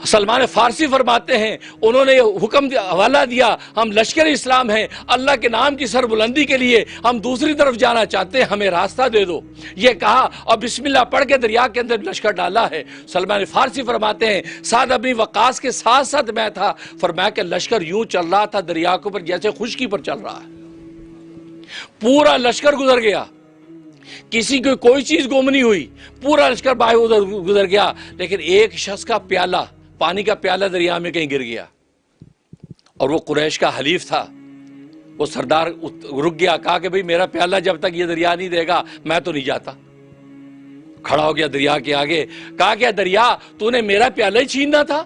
S1: سلمان فارسی فرماتے ہیں انہوں نے حکم حوالہ دیا، ہم لشکر اسلام ہیں، اللہ کے نام کی سربلندی کے لیے ہم دوسری طرف جانا چاہتے ہیں، ہمیں راستہ دے دو، یہ کہا اور بسم اللہ پڑھ کے دریا کے اندر لشکر ڈالا ہے۔ سلمان فارسی فرماتے ہیں سعد بن وقاص کے ساتھ ساتھ میں تھا، فرمایا کہ لشکر یوں چل رہا تھا دریا کے اوپر جیسے خشکی پر چل رہا ہے، پورا لشکر گزر گیا، کسی کو کوئی چیز گم نہیں ہوئی، پورا لشکر باہر ادھر گزر گیا، لیکن ایک شخص کا پیالہ، پانی کا پیالہ دریا میں کہیں گر گیا، اور وہ قریش کا حلیف تھا، وہ سردار رک گیا، کہا کہ بھئی میرا پیالہ جب تک یہ دریا نہیں دے گا میں تو نہیں جاتا، کھڑا ہو گیا دریا کے آگے، کہا کہ دریا تو نے میرا پیالہ ہی چھیننا تھا،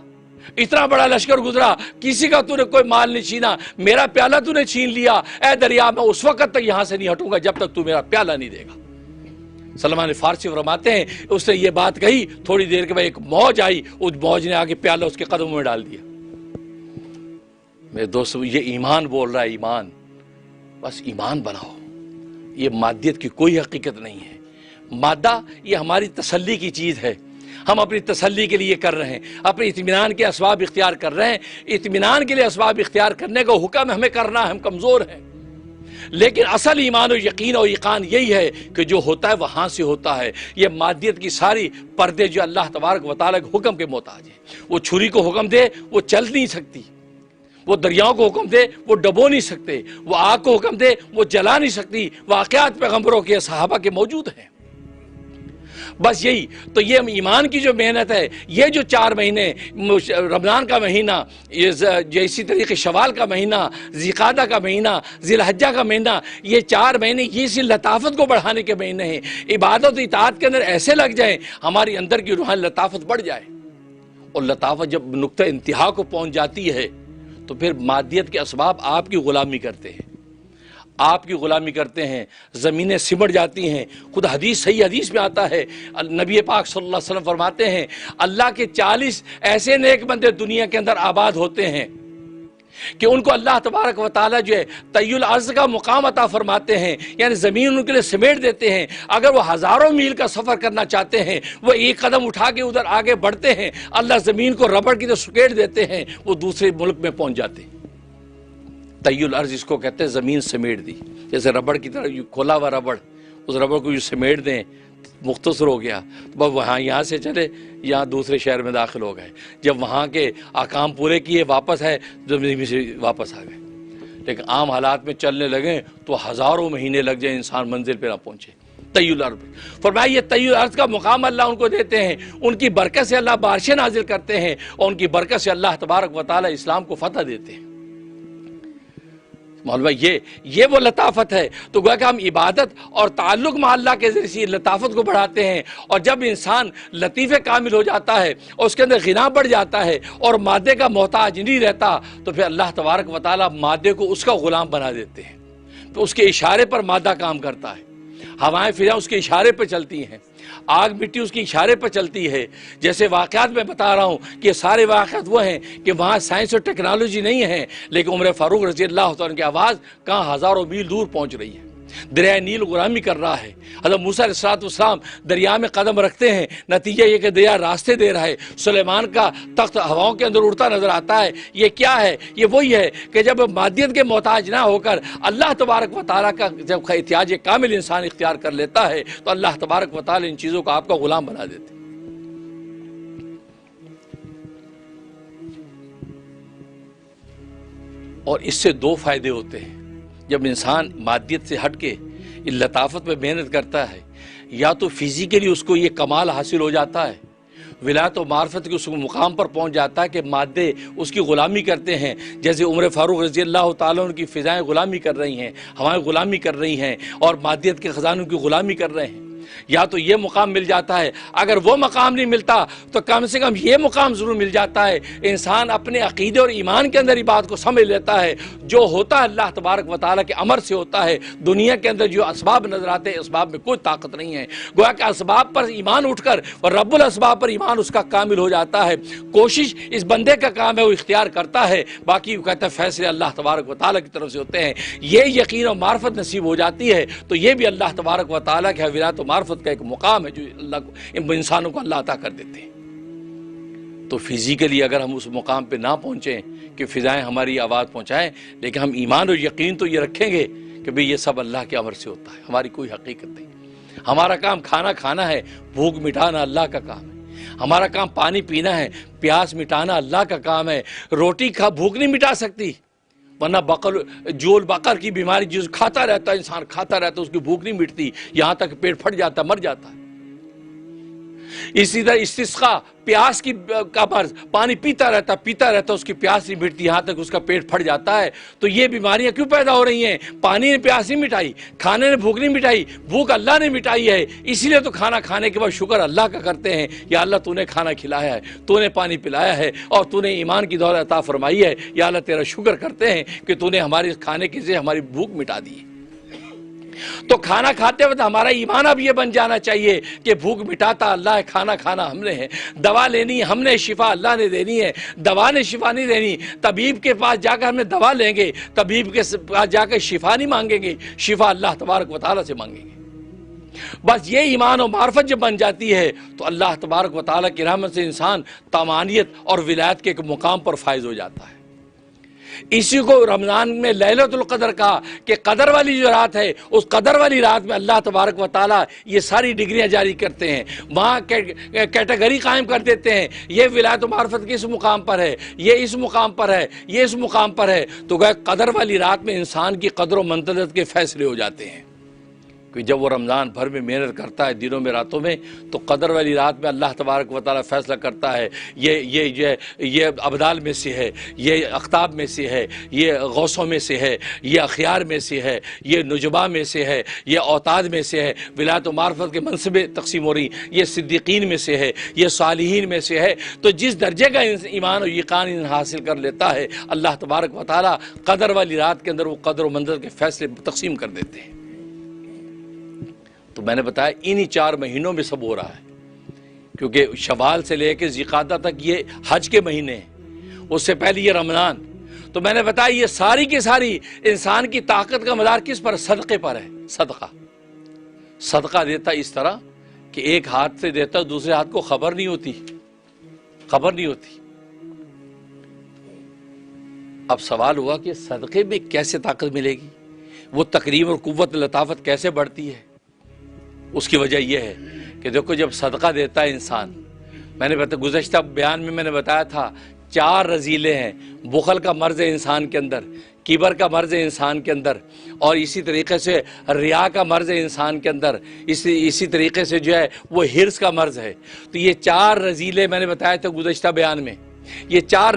S1: اتنا بڑا لشکر گزرا، کسی کا تو نے کوئی مال نہیں چھینا، میرا پیالہ تو نے چھین لیا، اے دریا میں اس وقت تک یہاں سے نہیں ہٹوں گا جب تک تو میرا پیالہ نہیں دے گا۔ سلمان فارسی فرماتے ہیں اس نے یہ بات کہی، تھوڑی دیر کے بعد ایک موج آئی، اس موج نے آگے پیالہ اس کے قدموں میں ڈال دیا۔ میرے دوستو یہ ایمان بول رہا ہے، ایمان، بس ایمان بناؤ، یہ مادیت کی کوئی حقیقت نہیں ہے، مادہ یہ ہماری تسلی کی چیز ہے، ہم اپنی تسلی کے لیے کر رہے ہیں، اپنے اطمینان کے اسباب اختیار کر رہے ہیں، اطمینان کے لیے اسباب اختیار کرنے کا حکم ہمیں کرنا ہے، ہم کمزور ہیں، لیکن اصل ایمان و یقین و یقین یہی ہے کہ جو ہوتا ہے وہاں سے ہوتا ہے۔ یہ مادیت کی ساری پردے جو اللہ تبارک و تعالیٰ کے حکم کے محتاج ہیں، وہ چھری کو حکم دے وہ چل نہیں سکتی، وہ دریاؤں کو حکم دے وہ ڈبو نہیں سکتے، وہ آگ کو حکم دے وہ جلا نہیں سکتی، واقعات پیغمبروں کے صحابہ کے موجود ہیں۔ بس یہی تو یہ ایمان کی جو محنت ہے، یہ جو 4 مہینے، رمضان کا مہینہ، یہ اسی طریقے شوال کا مہینہ، ذیقعدہ کا مہینہ، ذی الحجہ کا مہینہ، یہ 4 مہینے یہ اسی لطافت کو بڑھانے کے مہینے ہیں۔ عبادت و اطاعت کے اندر ایسے لگ جائیں ہماری اندر کی روحانی لطافت بڑھ جائے، اور لطافت جب نقطہ انتہا کو پہنچ جاتی ہے تو پھر مادیت کے اسباب آپ کی غلامی کرتے ہیں، آپ کی غلامی کرتے ہیں، زمینیں سمٹ جاتی ہیں۔ خود صحیح حدیث میں آتا ہے، نبی پاک صلی اللہ علیہ وسلم فرماتے ہیں اللہ کے 40 ایسے نیک بندے دنیا کے اندر آباد ہوتے ہیں کہ ان کو اللہ تبارک و تعالیٰ جو ہے طی الارض کا مقام عطا فرماتے ہیں، یعنی زمین ان کے لیے سمیٹ دیتے ہیں، اگر وہ ہزاروں میل کا سفر کرنا چاہتے ہیں وہ ایک قدم اٹھا کے ادھر آگے بڑھتے ہیں، اللہ زمین کو ربڑ کی طرح سکیٹ دیتے ہیں، وہ دوسرے ملک میں پہنچ جاتے ہیں۔ طی الارض اس کو کہتے ہیں زمین سمیٹ دی، جیسے ربڑ کی طرح کھولا ہوا ربڑ، اس ربڑ کو سمیٹ دیں، مختصر ہو گیا تو بس وہاں یہاں سے چلے یہاں دوسرے شہر میں داخل ہو گئے، جب وہاں کے احکام پورے کیے واپس ہے زمین سے واپس آ گئے۔ لیکن عام حالات میں چلنے لگیں تو ہزاروں مہینے لگ جائیں انسان منزل پہ نہ پہنچے۔ طی الارض فرمایا یہ طی الارض کا مقام اللہ ان کو دیتے ہیں، ان کی برکت سے اللہ بارشیں نازل کرتے ہیں، اور ان کی برکت سے اللہ تبارک و تعالیٰ اسلام کو فتح دیتے ہیں۔ مولوی یہ وہ لطافت ہے، تو گویا کہ ہم عبادت اور تعلق مع اللہ کے ذریعے سے لطافت کو بڑھاتے ہیں، اور جب انسان لطیف کامل ہو جاتا ہے اور اس کے اندر غنا بڑھ جاتا ہے اور مادے کا محتاج نہیں رہتا، تو پھر اللہ تبارک و تعالیٰ مادے کو اس کا غلام بنا دیتے ہیں، تو اس کے اشارے پر مادہ کام کرتا ہے، ہوائیں فضائیں اس کے اشارے پہ چلتی ہیں، آگ مٹی اس کی اشارے پر چلتی ہے۔ جیسے واقعات میں بتا رہا ہوں کہ یہ سارے واقعات وہ ہیں کہ وہاں سائنس اور ٹیکنالوجی نہیں ہے، لیکن عمر فاروق رضی اللہ عنہ کی آواز کہاں ہزاروں میل دور پہنچ رہی ہے۔ دریائے نیل غلامی کر رہا ہے، حضرت موسیٰ علیہ السلام دریا میں قدم رکھتے ہیں، نتیجہ یہ کہ دریا راستے دے رہا ہے، سلیمان کا تخت ہواؤں کے اندر اڑتا نظر آتا ہے۔ یہ کیا ہے؟ یہ وہی ہے کہ جب مادیت کے محتاج نہ ہو کر اللہ تبارک و تعالیٰ کا جب احتیاج کامل انسان اختیار کر لیتا ہے تو اللہ تبارک و تعالیٰ ان چیزوں کو آپ کا غلام بنا دیتے ہیں۔ اور اس سے دو فائدے ہوتے ہیں جب انسان مادیت سے ہٹ کے لطافت میں محنت کرتا ہے، یا تو فزیکلی اس کو یہ کمال حاصل ہو جاتا ہے، ولایت و معرفت کے اس مقام پر پہنچ جاتا ہے کہ مادے اس کی غلامی کرتے ہیں، جیسے عمر فاروق رضی اللہ تعالیٰ عنہ کی فضائیں غلامی کر رہی ہیں، ہوائیں غلامی کر رہی ہیں، اور مادیت کے خزانوں کی غلامی کر رہے ہیں۔ یا تو یہ مقام مل جاتا ہے، اگر وہ مقام نہیں ملتا تو کم سے کم یہ مقام ضرور مل جاتا ہے، انسان اپنے عقیدے اور ایمان کے اندر ہی بات کو سمجھ لیتا ہے، جو ہوتا ہے اللہ تبارک و تعالیٰ کے امر سے ہوتا ہے۔ دنیا کے اندر جو اسباب نظر آتے ہیں، اسباب میں کوئی طاقت نہیں ہے، گویا کہ اسباب پر ایمان اٹھ کر اور رب الاسباب پر ایمان اس کا کامل ہو جاتا ہے۔ کوشش اس بندے کا کام ہے، وہ اختیار کرتا ہے، باقی وہ کہتا ہے فیصلے اللہ تبارک و تعالیٰ کی طرف سے ہوتے ہیں۔ یہ یقین اور معرفت نصیب ہو جاتی ہے تو یہ بھی اللہ تبارک و تعالیٰ کے ولایت و معرفت کا ایک مقام ہے جو اللہ کو انسانوں کو اللہ عطا کر دیتے ہیں۔ تو فزیکلی اگر ہم اس مقام پہ نہ پہنچیں کہ فضائیں ہماری آواز پہنچائیں، لیکن ہم ایمان اور یقین تو یہ رکھیں گے کہ بھئی یہ سب اللہ کے امر سے ہوتا ہے، ہماری کوئی حقیقت نہیں۔ ہمارا کام کھانا کھانا ہے، بھوک مٹانا اللہ کا کام ہے۔ ہمارا کام پانی پینا ہے، پیاس مٹانا اللہ کا کام ہے۔ روٹی بھوک نہیں مٹا سکتی، ورنہ جول بقر کی بیماری جس کھاتا رہتا ہے، انسان کھاتا رہتا ہے، اس کی بھوک نہیں مٹتی، یہاں تک پیٹ پھٹ جاتا ہے، مر جاتا ہے۔ اسی طرح استسقاء، پیاس کا مرض، پانی پیتا رہتا اس کی پیاس نہیں مٹتی، یہاں تک اس کا پیٹ پھٹ جاتا ہے۔ تو یہ بیماریاں کیوں پیدا ہو رہی ہیں؟ پانی نے پیاس نہیں مٹائی، کھانے نے بھوک نہیں مٹائی، بھوک اللہ نے مٹائی ہے۔ اسی لیے تو کھانا کھانے کے بعد شکر اللہ کا کرتے ہیں، یا اللہ تو نے کھانا کھلایا ہے، تو نے پانی پلایا ہے، اور تو نے ایمان کی دولت عطا فرمائی ہے، یا اللہ تیرا شکر کرتے ہیں کہ تو نے ہمارے کھانے کے ذریعے ہماری بھوک مٹا دی ہے۔ تو کھانا کھاتے وقت ہمارا ایمان اب یہ بن جانا چاہیے کہ بھوک مٹاتا اللہ ہے، کھانا کھانا ہم نے ہے، دوا لینی ہم نے، شفا اللہ نے دینی ہے، دوا نے شفا نہیں دینی۔ طبیب کے پاس جا کر ہم نے دوا لیں گے، طبیب کے پاس جا کر شفا نہیں مانگیں گے، شفا اللہ تبارک و تعالیٰ سے مانگیں گے۔ بس یہ ایمان و معرفت جب بن جاتی ہے تو اللہ تبارک و تعالیٰ کی رحمت سے انسان طمانیت اور ولایت کے ایک مقام پر فائز ہو جاتا ہے۔ اسی کو رمضان میں لیلۃ القدر کہا کہ قدر والی جو رات ہے، اس قدر والی رات میں اللہ تبارک و تعالیٰ یہ ساری ڈگریاں جاری کرتے ہیں، وہاں کیٹیگری قائم کر دیتے ہیں، یہ ولایت و معرفت کس مقام پر ہے، یہ اس مقام پر ہے، یہ اس مقام پر ہے۔ تو گویا قدر والی رات میں انسان کی قدر و منزلت کے فیصلے ہو جاتے ہیں، کہ جب وہ رمضان بھر میں محنت کرتا ہے دنوں میں راتوں میں، تو قدر والی رات میں اللہ تبارک و تعالیٰ فیصلہ کرتا ہے، یہ ابدال میں سے ہے، یہ اقطاب میں سے ہے، یہ غوثوں میں سے ہے، یہ اخیار میں سے ہے، یہ نجبا میں سے ہے، یہ اوتاد میں سے ہے، ولایت و معرفت کے منصبیں تقسیم ہو رہی، یہ صدیقین میں سے ہے، یہ صالحین میں سے ہے۔ تو جس درجے کا ایمان و یقین حاصل کر لیتا ہے، اللہ تبارک و تعالیٰ قدر والی رات کے اندر وہ قدر و منزل کے فیصلے تقسیم کر دیتے ہیں۔ تو میں نے بتایا انہی 4 مہینوں میں سب ہو رہا ہے، کیونکہ شوال سے لے کے ذوالقعدہ تک یہ حج کے مہینے ہیں، اس سے پہلے یہ رمضان۔ تو میں نے بتایا یہ ساری کی ساری انسان کی طاقت کا مدار کس پر؟ صدقے پر ہے۔ صدقہ دیتا اس طرح کہ ایک ہاتھ سے دیتا دوسرے ہاتھ کو خبر نہیں ہوتی۔ اب سوال ہوا کہ صدقے میں کیسے طاقت ملے گی، وہ تقریم اور قوت لطافت کیسے بڑھتی ہے؟ اس کی وجہ یہ ہے کہ دیکھو جب صدقہ دیتا ہے انسان، میں نے گزشتہ بیان میں میں نے بتایا تھا 4 رذیلیں ہیں، بخل کا مرض ہے انسان کے اندر، کبر کا مرض ہے انسان کے اندر، اور اسی طریقے سے ریا کا مرض ہے انسان کے اندر، اسی طریقے سے جو ہے وہ حرص کا مرض ہے۔ تو یہ 4 رذیلیں میں نے بتایا تھا گزشتہ بیان میں، یہ 4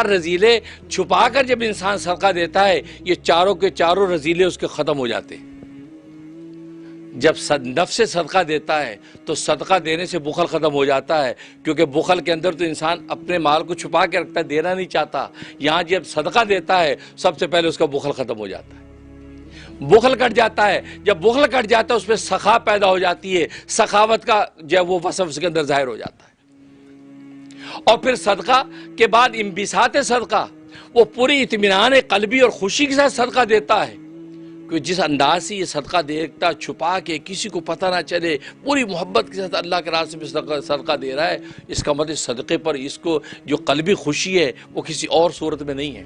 S1: رذیلے چھپا کر جب انسان صدقہ دیتا ہے، یہ چاروں کے چاروں رذیلے اس کے ختم ہو جاتے ہیں۔ جب نفس سے صدقہ دیتا ہے تو صدقہ دینے سے بخل ختم ہو جاتا ہے، کیونکہ بخل کے اندر تو انسان اپنے مال کو چھپا کے رکھتا ہے، دینا نہیں چاہتا۔ یہاں جب صدقہ دیتا ہے سب سے پہلے اس کا بخل ختم ہو جاتا ہے، بخل کٹ جاتا ہے۔ جب بخل کٹ جاتا ہے اس میں سخا پیدا ہو جاتی ہے، سخاوت کا جب وہ وصف اس کے اندر ظاہر ہو جاتا ہے۔ اور پھر صدقہ کے بعد انبساط صدقہ، وہ پوری اطمینان قلبی اور خوشی کے ساتھ صدقہ دیتا ہے، کہ جس انداز سے یہ صدقہ دیتا چھپا کے کسی کو پتہ نہ چلے پوری محبت کے ساتھ اللہ کے راستے میں صدقہ دے رہا ہے، اس کا مطلب صدقے پر اس کو جو قلبی خوشی ہے وہ کسی اور صورت میں نہیں ہے۔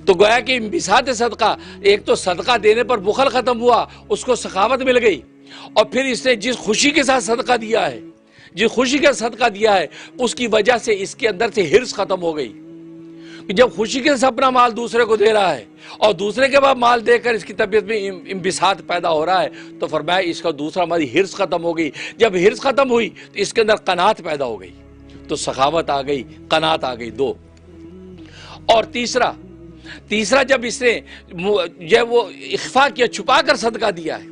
S1: تو گویا کہ انبساط صدقہ، ایک تو صدقہ دینے پر بخل ختم ہوا، اس کو سخاوت مل گئی، اور پھر اس نے جس خوشی کے ساتھ صدقہ دیا ہے، جس خوشی کا صدقہ دیا ہے، اس کی وجہ سے اس کے اندر سے حرص ختم ہو گئی۔ جب خوشی کے ساتھ اپنا مال دوسرے کو دے رہا ہے اور دوسرے کے بعد مال دے کر اس کی طبیعت میں انبساط پیدا ہو رہا ہے، تو فرمایا اس کا دوسرا مال حرص ختم ہو گئی۔ جب حرص ختم ہوئی تو اس کے اندر قناعت پیدا ہو گئی، تو سخاوت آ گئی، قناعت آ گئی، دو۔ اور تیسرا جب اس نے جب وہ اخفا کیا، چھپا کر صدقہ دیا ہے۔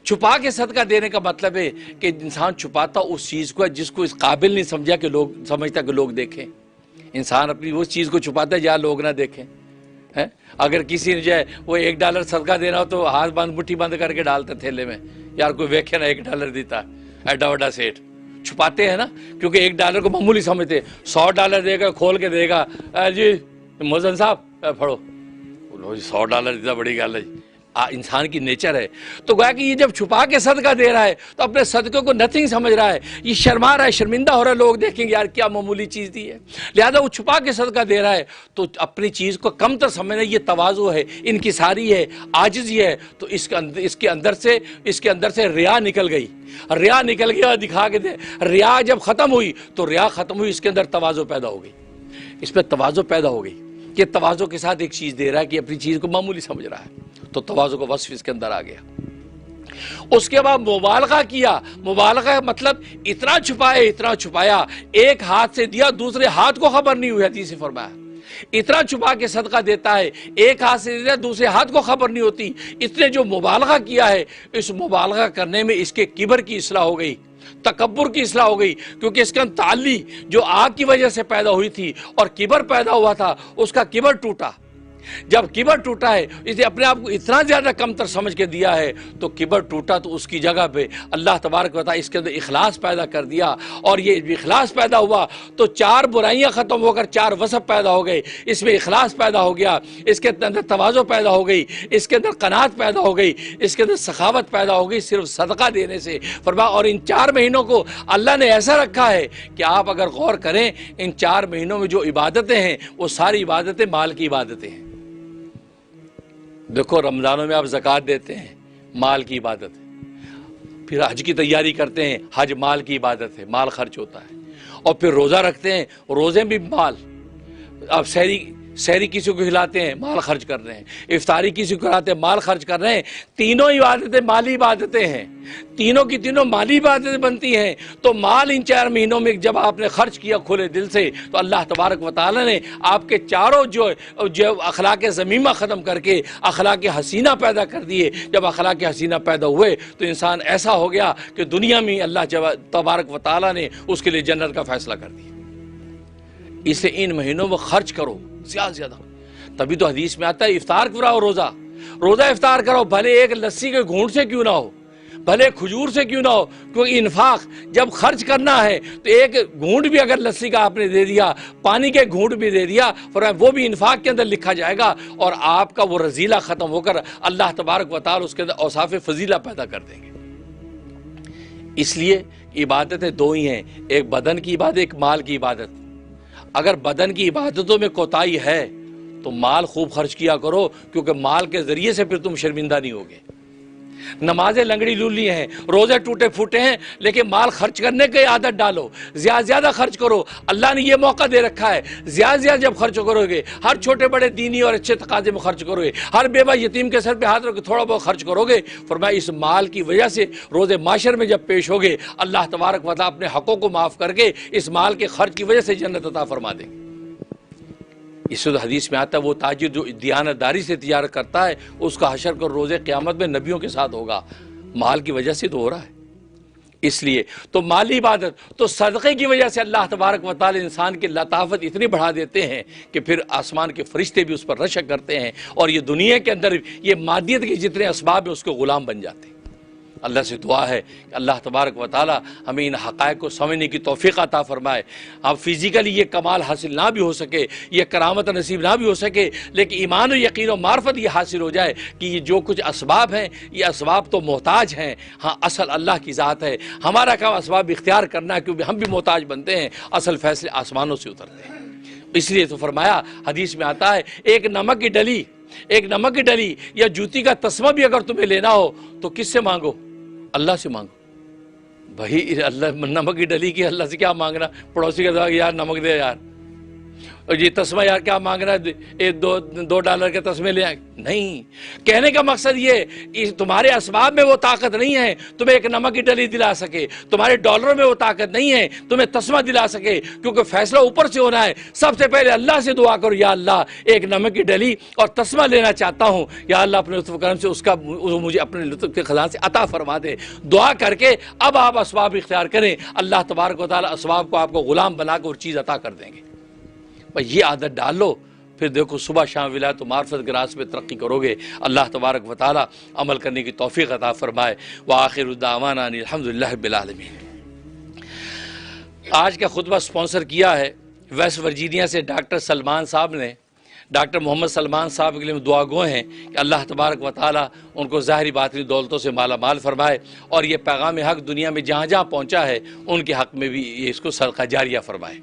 S1: چھپا کے صدقہ دینے کا مطلب ہے کہ انسان چھپاتا اس چیز کو جس کو اس قابل نہیں سمجھا کہ سمجھتا کہ لوگ دیکھیں۔ انسان اپنی اس چیز کو چھپاتا ہے جہاں لوگ نہ دیکھیں۔ اگر کسی نے جو ہے وہ $1 صدقہ دینا ہو تو ہاتھ بند، مٹھی بند کر کے ڈالتے تھیلے میں، یار کوئی ویکھے نا $1 دیتا ہے، ایڈا وڈا سیٹ۔ چھپاتے ہیں نا، کیونکہ $1 کو معمولی سمجھتے، $100 دے گا، کھول کے دے گا، جی موزن صاحب پڑھو، $100 دیتا، بڑی گل ہے جی۔ انسان کی نیچر ہے۔ تو گویا کہ یہ جب چھپا کے صدقہ دے رہا ہے تو اپنے صدقے کو نتھنگ سمجھ رہا ہے، یہ شرما رہا ہے، شرمندہ ہو رہا ہے، لوگ دیکھیں گے یار کیا معمولی چیز دی ہے، لہذا وہ چھپا کے صدقہ دے رہا ہے۔ تو اپنی چیز کو کم تر سمجھنا، یہ تواضع ہے، انکساری ہے، عاجزی ہے۔ تو اس کے اندر سے ریا نکل گئی، ریا نکل گیا، دکھا کے دے۔ ریا جب ختم ہوئی تو ریا ختم ہوئی، اس کے اندر تواضع پیدا ہو گئی، اس پہ تواضع پیدا ہو گئی کہ تواضع کے ساتھ ایک چیز دے رہا ہے کہ اپنی چیز کو معمولی سمجھ رہا ہے، تو تواضع کا وصف اس کے اندر آ گیا۔ اس کے بعد مبالغہ کیا۔ مبالغہ مطلب اتنا چھپایا، ایک ہاتھ سے دیا دوسرے ہاتھ کو خبر نہیں ہوئی، حدیث سے فرمایا اتنا چھپا کے صدقہ دیتا ہے، ایک ہاتھ سے دیا دوسرے ہاتھ کو خبر نہیں ہوتی۔ اس نے جو مبالغہ کیا ہے، اس مبالغہ کرنے میں اس کے کبر کی اصلاح ہو گئی، تکبر کی اصلاح ہو گئی، کیونکہ اس کا تعلی جو آگ کی وجہ سے پیدا ہوئی تھی اور کبر پیدا ہوا تھا، اس کا کبر ٹوٹا۔ جب کبر ٹوٹا ہے، اس نے اپنے آپ کو اتنا زیادہ کم تر سمجھ کے دیا ہے، تو کبر ٹوٹا تو اس کی جگہ پہ اللہ تبارک و تعالیٰ اس کے اندر اخلاص پیدا کر دیا، اور یہ اخلاص پیدا ہوا تو 4 برائیاں ختم ہو کر 4 وصف پیدا ہو گئے۔ اس میں اخلاص پیدا ہو گیا، اس کے اندر تواضع پیدا ہو گئی، اس کے اندر قناعت پیدا ہو گئی، اس کے اندر سخاوت پیدا ہو گئی صرف صدقہ دینے سے۔ فرمایا اور ان 4 مہینوں کو اللہ نے ایسا رکھا ہے کہ آپ اگر غور کریں، ان 4 مہینوں میں جو عبادتیں ہیں وہ ساری عبادتیں مال کی عبادتیں ہیں۔ دیکھو رمضانوں میں آپ زکوٰۃ دیتے ہیں، مال کی عبادت ہے۔ پھر حج کی تیاری کرتے ہیں، حج مال کی عبادت ہے، مال خرچ ہوتا ہے۔ اور پھر روزہ رکھتے ہیں، روزے بھی مال۔ آپ سحری کسی کو کھلاتے ہیں، مال خرچ کر رہے ہیں۔ افطاری کسی کو کھلاتے ہیں، مال خرچ کر رہے ہیں۔ تینوں عبادتیں مالی عبادتیں ہیں، تینوں کی تینوں مالی عبادتیں بنتی ہیں۔ تو مال ان 4 مہینوں میں جب آپ نے خرچ کیا کھلے دل سے، تو اللہ تبارک و تعالیٰ نے آپ کے چاروں جو اخلاق ذمیمہ ختم کر کے اخلاق حسینہ پیدا کر دیے۔ جب اخلاق حسینہ پیدا ہوئے تو انسان ایسا ہو گیا کہ دنیا میں اللہ تبارک و تعالیٰ نے اس کے لیے جنت کا فیصلہ کر دیا۔ اسے ان مہینوں میں خرچ کرو زیادہ سے زیادہ۔ تبھی تو حدیث میں آتا ہے افطار کراؤ، روزہ افطار کرو، بھلے ایک لسی کے گھونٹ سے کیوں نہ ہو، بھلے کھجور سے کیوں نہ ہو، کیونکہ انفاق جب خرچ کرنا ہے تو ایک گھونٹ بھی اگر لسی کا آپ نے دے دیا، پانی کے گھونٹ بھی دے دیا، فرمایا وہ بھی انفاق کے اندر لکھا جائے گا، اور آپ کا وہ رذیلہ ختم ہو کر اللہ تبارک و تعالی اس کے اندر اوصاف فضیلہ پیدا کر دیں گے۔ اس لیے عبادتیں 2 ہی ہیں، ایک بدن کی عبادت، ایک مال کی عبادت۔ اگر بدن کی عبادتوں میں کوتاہی ہے تو مال خوب خرچ کیا کرو، کیونکہ مال کے ذریعے سے پھر تم شرمندہ نہیں ہوگے۔ نمازیں لنگڑی لولی ہیں، روزے ٹوٹے پھوٹے ہیں، لیکن مال خرچ کرنے کی عادت ڈالو، زیادہ خرچ کرو۔ اللہ نے یہ موقع دے رکھا ہے، زیادہ جب خرچ کرو گے، ہر چھوٹے بڑے دینی اور اچھے تقاضے میں خرچ کرو گے، ہر بیوہ یتیم کے سر پہ ہاتھ رکھ کے تھوڑا بہت خرچ کرو گے، فرمایا اس مال کی وجہ سے روز محشر میں جب پیش ہوگے، اللہ تبارک و تعالیٰ اپنے حقوں کو معاف کر کے اس مال کے خرچ کی وجہ سے جنت عطا فرما دیں گے۔ اس وقت حدیث میں آتا ہے وہ تاجر جو دیانتداری سے تجارت کرتا ہے، اس کا حشر کر روز قیامت میں نبیوں کے ساتھ ہوگا۔ مال کی وجہ سے تو ہو رہا ہے۔ اس لیے تو مالی عبادت تو صدقے کی وجہ سے اللہ تبارک و تعالی انسان کی لطافت اتنی بڑھا دیتے ہیں کہ پھر آسمان کے فرشتے بھی اس پر رشک کرتے ہیں، اور یہ دنیا کے اندر یہ مادیت کے جتنے اسباب ہیں اس کے غلام بن جاتے ہیں۔ اللہ سے دعا ہے کہ اللہ تبارک و تعالی ہمیں ان حقائق کو سمجھنے کی توفیق عطا فرمائے. اب فزیکلی یہ کمال حاصل نہ بھی ہو سکے، یہ کرامت نصیب نہ بھی ہو سکے، لیکن ایمان و یقین و معرفت یہ حاصل ہو جائے کہ یہ جو کچھ اسباب ہیں یہ اسباب تو محتاج ہیں، ہاں اصل اللہ کی ذات ہے. ہمارا کام اسباب اختیار کرنا ہے کیونکہ ہم بھی محتاج بنتے ہیں، اصل فیصلے آسمانوں سے اترتے ہیں. اس لیے تو فرمایا حدیث میں آتا ہے ایک نمک کی ڈلی یا جوتی کا تسمہ بھی اگر تمہیں لینا ہو تو کس سے مانگو؟ اللہ سے مانگو. بھائی اللہ نمک کی ڈلی کی اللہ سے کیا مانگنا؟ پڑوسی کا دعا یار نمک دے یار، اور یہ تسمہ یار کیا مانگ رہا ہے، $2 کے تسمے لے آئے. نہیں، کہنے کا مقصد یہ تمہارے اسباب میں وہ طاقت نہیں ہے تمہیں ایک نمک کی ڈلی دلا سکے، تمہارے ڈالروں میں وہ طاقت نہیں ہے تمہیں تسمہ دلا سکے، کیونکہ فیصلہ اوپر سے ہونا ہے. سب سے پہلے اللہ سے دعا کرو، یا اللہ ایک نمک کی ڈلی اور تسمہ لینا چاہتا ہوں، یا اللہ اپنے لطف و کرم سے اس کا مجھے اپنے لطف کے خزانے سے عطا فرما دے. دعا کر کے اب آپ اسباب اختیار کریں، اللہ تبارک و تعالی اسباب کو آپ کو غلام بنا کے اور چیز عطا کر دیں گے. یہ عادت ڈال لو، پھر دیکھو صبح شام ولایت و معرفت کے راستے پہ ترقی کرو گے. اللہ تبارک و تعالی عمل کرنے کی توفیق عطا فرمائے. وآخر دعوانا ان الحمدللہ رب العالمین. آج کا خطبہ سپانسر کیا ہے ویسٹ ورجینیا سے ڈاکٹر سلمان صاحب نے. ڈاکٹر محمد سلمان صاحب کے لیے دعا گو ہیں کہ اللہ تبارک و تعالی ان کو ظاہری باطنی دولتوں سے مالا مال فرمائے، اور یہ پیغام حق دنیا میں جہاں جہاں پہنچا ہے ان کے حق میں بھی یہ اس کو صدقہ جاریہ فرمائے.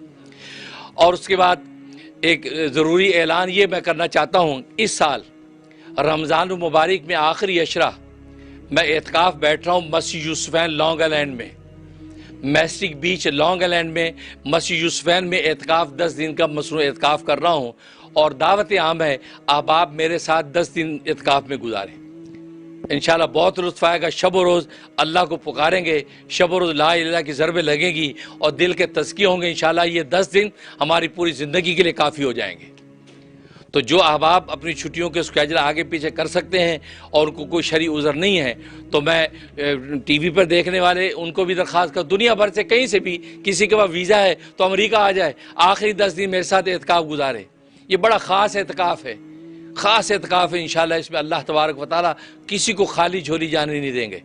S1: اور اس کے بعد ایک ضروری اعلان یہ میں کرنا چاہتا ہوں، اس سال رمضان المبارک میں آخری عشرہ میں اعتکاف بیٹھ رہا ہوں مسجد یوسفین لانگ آئلینڈ میں، میسٹک بیچ لانگ آئلینڈ میں مسجد یوسفین میں اعتکاف 10 دن کا مصنوعی اعتکاف کر رہا ہوں. اور دعوت عام ہے آپ میرے ساتھ 10 دن اعتکاف میں گزاریں. انشاءاللہ بہت لطف آئے گا. شب و روز اللہ کو پکاریں گے، شب و روز لا الہ الا اللہ کی ضربیں لگیں گی اور دل کے تزکیے ہوں گے. انشاءاللہ یہ 10 دن ہماری پوری زندگی کے لیے کافی ہو جائیں گے. تو جو احباب اپنی چھٹیوں کے اسکیجول آگے پیچھے کر سکتے ہیں اور ان کو کوئی شرعی عذر نہیں ہے تو میں ٹی وی پر دیکھنے والے ان کو بھی درخواست کر، دنیا بھر سے کہیں سے بھی کسی کے پاس ویزا ہے تو امریکہ آ جائے، آخری 10 دن میرے ساتھ اعتکاف گزارے. یہ بڑا خاص اعتکاف ہے، خاص اعتکاف ہے. انشاءاللہ اس میں اللہ تبارک و تعالی کسی کو خالی جھولی جانے نہیں دیں گے.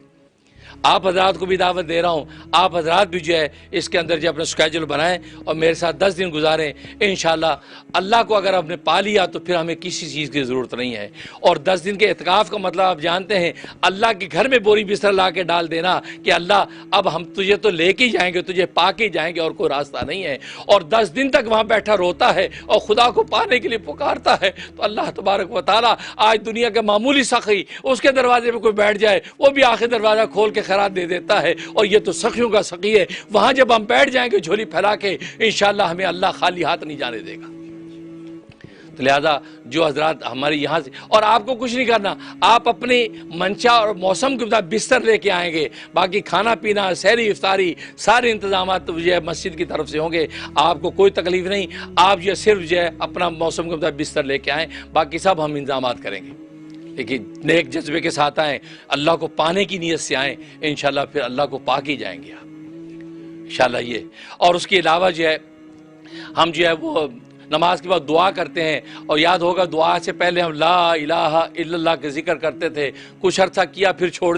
S1: آپ حضرات کو بھی دعوت دے رہا ہوں، آپ حضرات بھی جو ہے اس کے اندر جو اپنا اسکیجول بنائیں اور میرے ساتھ 10 دن گزاریں. انشاءاللہ اللہ کو اگر ہم نے پا لیا تو پھر ہمیں کسی چیز کی ضرورت نہیں ہے. اور 10 دن کے اعتکاف کا مطلب آپ جانتے ہیں، اللہ کے گھر میں بوری بستر لا کے ڈال دینا کہ اللہ اب ہم تجھے تو لے کے جائیں گے، تجھے پا کے جائیں گے اور کوئی راستہ نہیں ہے. اور 10 دن تک وہاں بیٹھا روتا ہے اور خدا کو پانے کے لیے پکارتا ہے. تو اللہ تبارک و تعالیٰ آج دنیا کے معمولی سخی اس کے دروازے پہ کوئی بیٹھ جائے وہ بھی آخر دروازہ کھول کے خیرات دے دیتا ہے. اور یہ تو سخیوں کا سخی ہے. وہاں جب ہم بیٹھ جائیں گے جھولی پھیلا کے، انشاءاللہ ہمیں اللہ خالی ہاتھ نہیں جانے دے گا. تو لہذا جو حضرات ہمارے یہاں سے، اور آپ کو کچھ نہیں کرنا، آپ اپنی منشا اور موسم کے مطابق بستر لے کے آئیں گے، باقی کھانا پینا سحری افطاری سارے انتظامات جو ہے مسجد کی طرف سے ہوں گے. آپ کو کوئی تکلیف نہیں، آپ جو صرف جو ہے اپنا موسم کے مطابق بستر لے کے آئیں، باقی سب ہم انتظامات کریں گے. لیکن نیک جذبے کے ساتھ آئیں، اللہ کو پانے کی نیت سے آئیں، انشاءاللہ پھر اللہ کو پا کے جائیں گے آپ انشاءاللہ. یہ اور اس کے علاوہ جو ہے ہم جو ہے وہ نماز کے بعد دعا کرتے ہیں. اور یاد ہوگا دعا سے پہلے ہم لا الہ الا اللہ کے ذکر کرتے تھے، کچھ عرصہ کیا پھر چھوڑ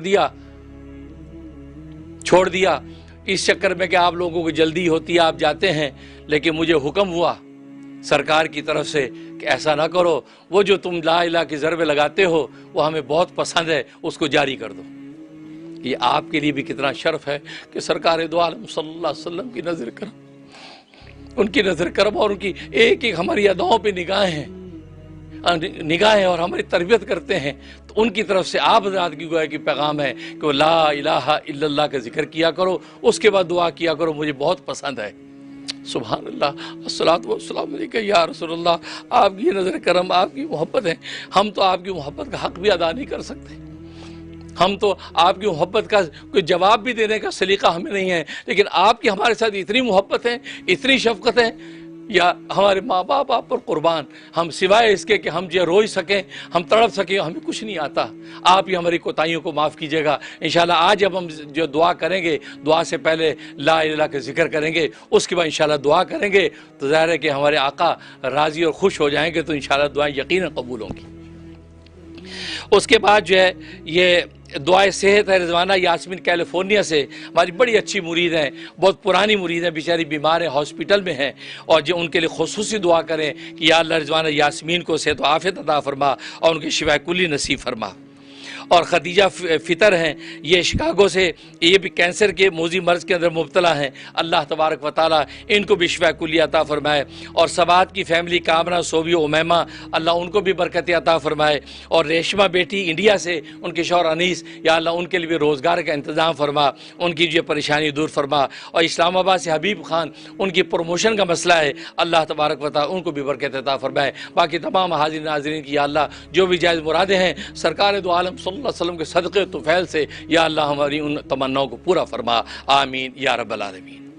S1: دیا اس چکر میں کہ آپ لوگوں کو جلدی ہوتی ہے، آپ جاتے ہیں. لیکن مجھے حکم ہوا سرکار کی طرف سے کہ ایسا نہ کرو، وہ جو تم لا الہ کی ضربیں لگاتے ہو وہ ہمیں بہت پسند ہے، اس کو جاری کر دو. یہ آپ کے لیے بھی کتنا شرف ہے کہ سرکار دو عالم صلی اللہ علیہ وسلم کی نظر کرم، ان کی نظر کرم اور ان کی ایک ایک ہماری اداؤں پہ نگاہیں اور ہماری تربیت کرتے ہیں. تو ان کی طرف سے آپ حضرات کی گویا کی پیغام ہے کہ وہ لا الہ الا اللہ کا ذکر کیا کرو، اس کے بعد دعا کیا کرو، مجھے بہت پسند ہے. سبحان اللہ، الصلاۃ والسلام علیکہ یا رسول اللہ. آپ کی نظر کرم، آپ کی محبت ہے. ہم تو آپ کی محبت کا حق بھی ادا نہیں کر سکتے، ہم تو آپ کی محبت کا کوئی جواب بھی دینے کا سلیقہ ہمیں نہیں ہے. لیکن آپ کی ہمارے ساتھ اتنی محبت ہے، اتنی شفقت ہے، یا ہمارے ماں باپ آپ پر قربان، ہم سوائے اس کے کہ ہم جو روئی سکیں، ہم تڑپ سکیں، ہمیں کچھ نہیں آتا. آپ ہی ہماری کوتاہیوں کو معاف کیجیے گا. انشاءاللہ آج جب ہم جو دعا کریں گے، دعا سے پہلے لا الہ کا ذکر کریں گے، اس کے بعد انشاءاللہ دعا کریں گے تو ظاہر ہے کہ ہمارے آقا راضی اور خوش ہو جائیں گے، تو انشاءاللہ دعائیں یقیناً قبول ہوں گی. اس کے بعد جو ہے یہ دعائے صحت ہے رضوانہ یاسمین کیلیفورنیا سے، ہماری بڑی اچھی مرید ہیں، بہت پرانی مرید ہیں، بیچاری بیمار ہیں، ہاسپٹل میں ہیں، اور جو ان کے لیے خصوصی دعا کریں کہ یا اللہ رضوانہ یاسمین کو صحت و عافیت عطا فرما اور ان کے شفاء کلی نصیب فرما۔ اور خدیجہ فطر ہیں، یہ شکاگو سے، یہ بھی کینسر کے موذی مرض کے اندر مبتلا ہیں، اللہ تبارک و تعالیٰ ان کو بھی شفاء کلی عطا فرمائے۔ اور سبات کی فیملی کامرہ صوبی امیمہ، اللہ ان کو بھی برکت عطا فرمائے۔ اور ریشمہ بیٹی انڈیا سے، ان کے شوہر انیس، یا اللہ ان کے لیے بھی روزگار کا انتظام فرما، ان کی جو پریشانی دور فرما۔ اور اسلام آباد سے حبیب خان، ان کی پروموشن کا مسئلہ ہے، اللہ تبارک و تعالیٰ ان کو بھی برکت عطا فرمائے۔ باقی تمام حاضرین ناظرین کی یا اللہ جو بھی جائز مرادیں ہیں سرکار دو عالم صلی اللہ علیہ وسلم کے صدقے طفیل سے یا اللہ ہماری ان تمناؤں کو پورا فرما، آمین یا رب العالمین۔